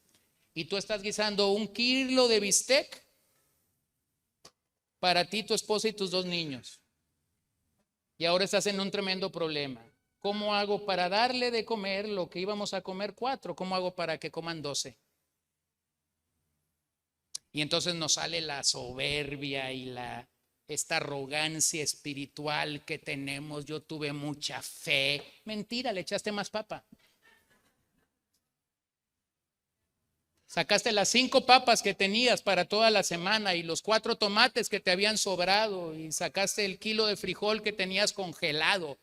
Y tú estás guisando 1 kilo de bistec para ti, tu esposa y tus 2 niños. Y ahora estás en un tremendo problema. ¿Cómo hago para darle de comer lo que íbamos a comer 4? ¿Cómo hago para que coman 12? Y entonces nos sale la soberbia y esta arrogancia espiritual que tenemos. Yo tuve mucha fe. Mentira, le echaste más papa. Sacaste las 5 papas que tenías para toda la semana y los 4 tomates que te habían sobrado y sacaste el kilo de frijol que tenías congelado.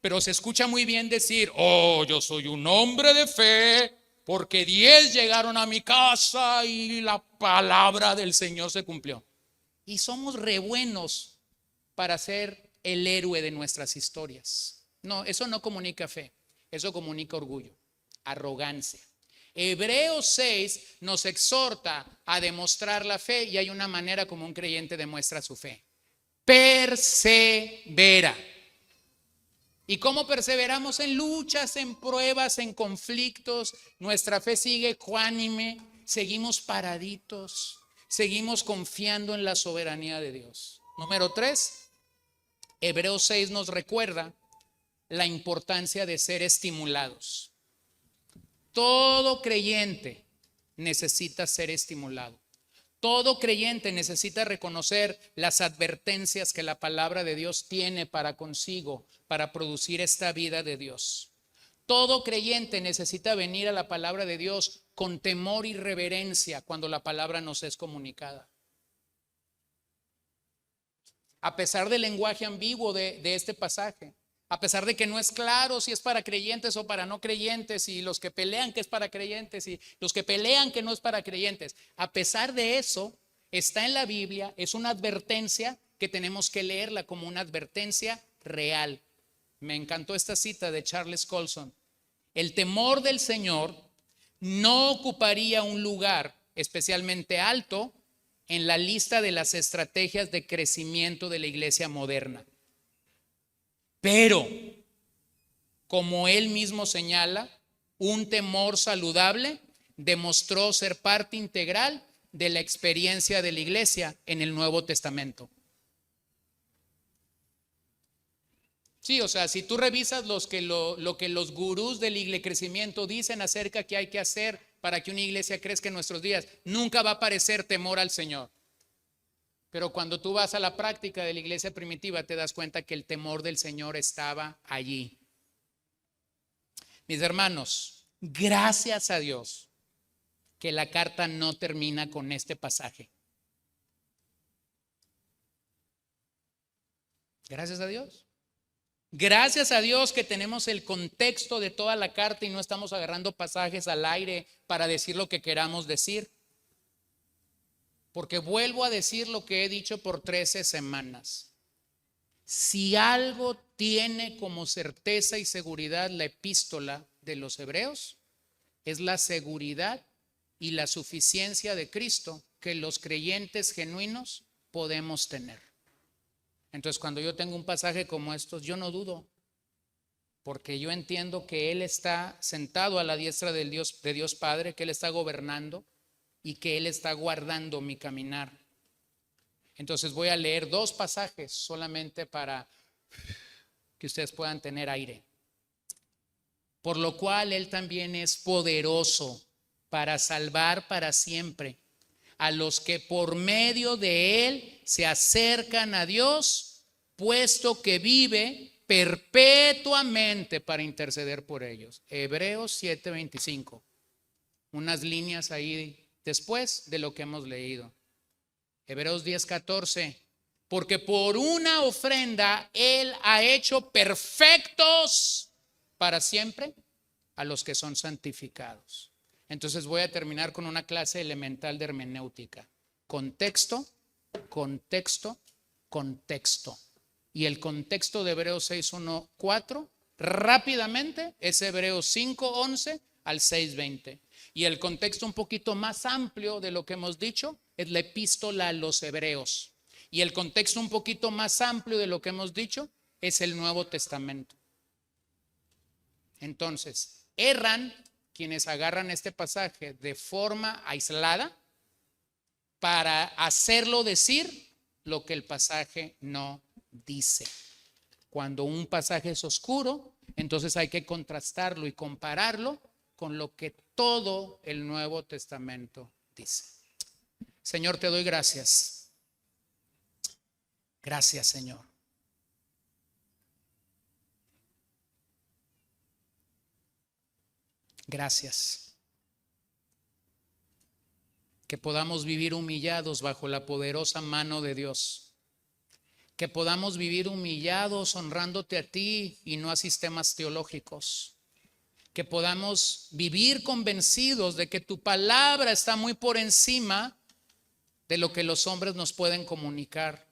Pero se escucha muy bien decir, yo soy un hombre de fe porque 10 llegaron a mi casa y la palabra del Señor se cumplió. Y somos re buenos para ser el héroe de nuestras historias. No, eso no comunica fe, eso comunica orgullo, arrogancia. Hebreos 6 nos exhorta a demostrar la fe y hay una manera como un creyente demuestra su fe. Persevera. ¿Y cómo perseveramos? En luchas, en pruebas, en conflictos. Nuestra fe sigue ecuánime, seguimos paraditos, seguimos confiando en la soberanía de Dios. Número 3, Hebreos 6 nos recuerda la importancia de ser estimulados. Todo creyente necesita ser estimulado. Todo creyente necesita reconocer las advertencias que la palabra de Dios tiene para consigo, para producir esta vida de Dios. Todo creyente necesita venir a la palabra de Dios con temor y reverencia cuando la palabra nos es comunicada. A pesar del lenguaje ambiguo de este pasaje, a pesar de que no es claro si es para creyentes o para no creyentes, y los que pelean que es para creyentes y los que pelean que no es para creyentes, a pesar de eso, está en la Biblia, es una advertencia que tenemos que leerla como una advertencia real. Me encantó esta cita de Charles Colson. El temor del Señor no ocuparía un lugar especialmente alto en la lista de las estrategias de crecimiento de la iglesia moderna. Pero, como él mismo señala, un temor saludable demostró ser parte integral de la experiencia de la iglesia en el Nuevo Testamento. Sí, o sea, si tú revisas lo que los gurús del crecimiento dicen acerca de qué hay que hacer para que una iglesia crezca en nuestros días, nunca va a aparecer temor al Señor. Pero cuando tú vas a la práctica de la iglesia primitiva, te das cuenta que el temor del Señor estaba allí. Mis hermanos, gracias a Dios que la carta no termina con este pasaje. Gracias a Dios. Gracias a Dios que tenemos el contexto de toda la carta y no estamos agarrando pasajes al aire para decir lo que queramos decir. Porque vuelvo a decir lo que he dicho por 13 semanas. Si algo tiene como certeza y seguridad la epístola de los Hebreos, es la seguridad y la suficiencia de Cristo que los creyentes genuinos podemos tener. Entonces, cuando yo tengo un pasaje como estos, yo no dudo, porque yo entiendo que Él está sentado a la diestra de Dios Padre, que Él está gobernando y que Él está guardando mi caminar. Entonces voy a leer 2 pasajes solamente para que ustedes puedan tener aire. Por lo cual Él también es poderoso para salvar para siempre a los que por medio de Él se acercan a Dios, puesto que vive perpetuamente para interceder por ellos. Hebreos 7:25. Unas líneas ahí después de lo que hemos leído. Hebreos 10:14. Porque por una ofrenda Él ha hecho perfectos para siempre a los que son santificados. Entonces voy a terminar con una clase elemental de hermenéutica. Contexto, contexto, contexto. Y el contexto de Hebreos 6:1-4 rápidamente es Hebreos 5:11 al 6:20. Y el contexto un poquito más amplio de lo que hemos dicho es la epístola a los Hebreos. Y el contexto un poquito más amplio de lo que hemos dicho es el Nuevo Testamento. Entonces, erran quienes agarran este pasaje de forma aislada para hacerlo decir lo que el pasaje no dice. Cuando un pasaje es oscuro, entonces hay que contrastarlo y compararlo con lo que todo el Nuevo Testamento dice. Señor, te doy gracias. Gracias, Señor. Gracias. Que podamos vivir humillados bajo la poderosa mano de Dios. Que podamos vivir humillados honrándote a ti y no a sistemas teológicos. Que podamos vivir convencidos de que tu palabra está muy por encima de lo que los hombres nos pueden comunicar.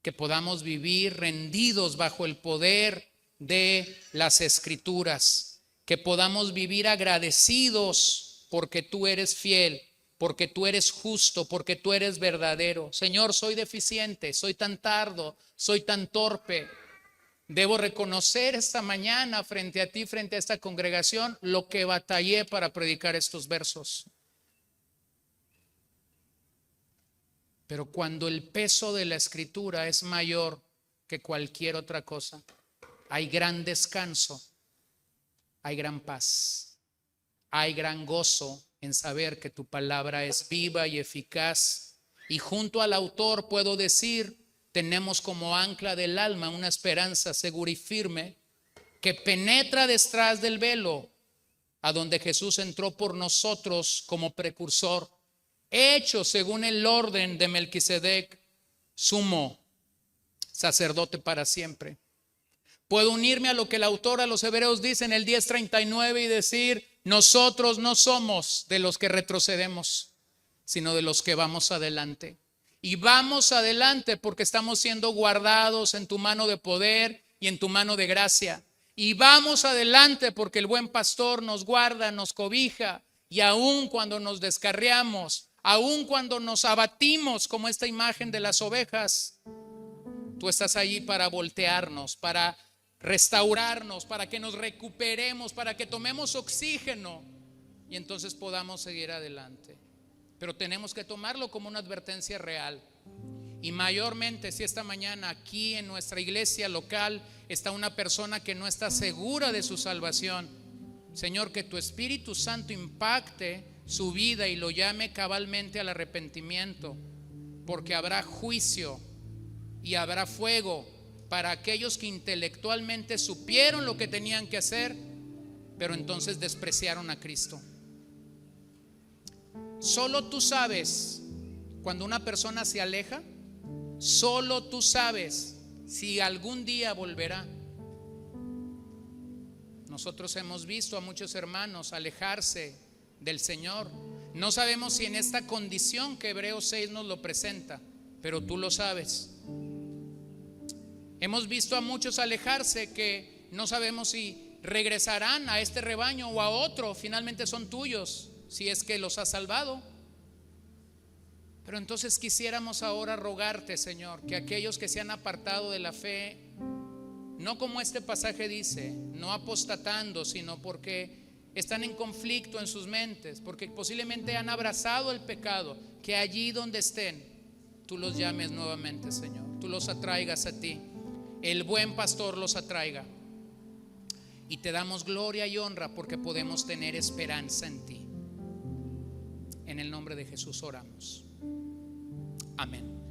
Que podamos vivir rendidos bajo el poder de las Escrituras. Que podamos vivir agradecidos porque tú eres fiel, porque tú eres justo, porque tú eres verdadero. Señor, soy deficiente, soy tan tardo, soy tan torpe. Debo reconocer esta mañana frente a ti, frente a esta congregación, lo que batallé para predicar estos versos. Pero cuando el peso de la Escritura es mayor que cualquier otra cosa, hay gran descanso. Hay gran paz, hay gran gozo en saber que tu palabra es viva y eficaz. Y junto al autor puedo decir, tenemos como ancla del alma una esperanza segura y firme que penetra detrás del velo, a donde Jesús entró por nosotros como precursor, hecho según el orden de Melquisedec, sumo sacerdote para siempre. Puedo unirme a lo que el autor a los Hebreos dice en el 10:39 y decir, nosotros no somos de los que retrocedemos, sino de los que vamos adelante. Y vamos adelante porque estamos siendo guardados en tu mano de poder y en tu mano de gracia. Y vamos adelante porque el buen pastor nos guarda, nos cobija. Y aun cuando nos descarriamos, aun cuando nos abatimos como esta imagen de las ovejas, tú estás allí para voltearnos, para restaurarnos, para que nos recuperemos, para que tomemos oxígeno y entonces podamos seguir adelante. Pero tenemos que tomarlo como una advertencia real. Y mayormente si esta mañana aquí en nuestra iglesia local está una persona que no está segura de su salvación, Señor, que tu Espíritu Santo impacte su vida y lo llame cabalmente al arrepentimiento, porque habrá juicio y habrá fuego para aquellos que intelectualmente supieron lo que tenían que hacer, pero entonces despreciaron a Cristo. Solo tú sabes cuando una persona se aleja, solo tú sabes si algún día volverá. Nosotros hemos visto a muchos hermanos alejarse del Señor. No sabemos si en esta condición que Hebreos 6 nos lo presenta, pero tú lo sabes. Hemos visto a muchos alejarse que no sabemos si regresarán a este rebaño o a otro. Finalmente son tuyos, si es que los has salvado. Pero entonces quisiéramos ahora rogarte, Señor, que aquellos que se han apartado de la fe, no como este pasaje dice, no apostatando, sino porque están en conflicto en sus mentes, porque posiblemente han abrazado el pecado, que allí donde estén, tú los llames nuevamente, Señor, tú los atraigas a ti, el buen pastor los atraiga. Y te damos gloria y honra porque podemos tener esperanza en ti. En el nombre de Jesús oramos. Amén.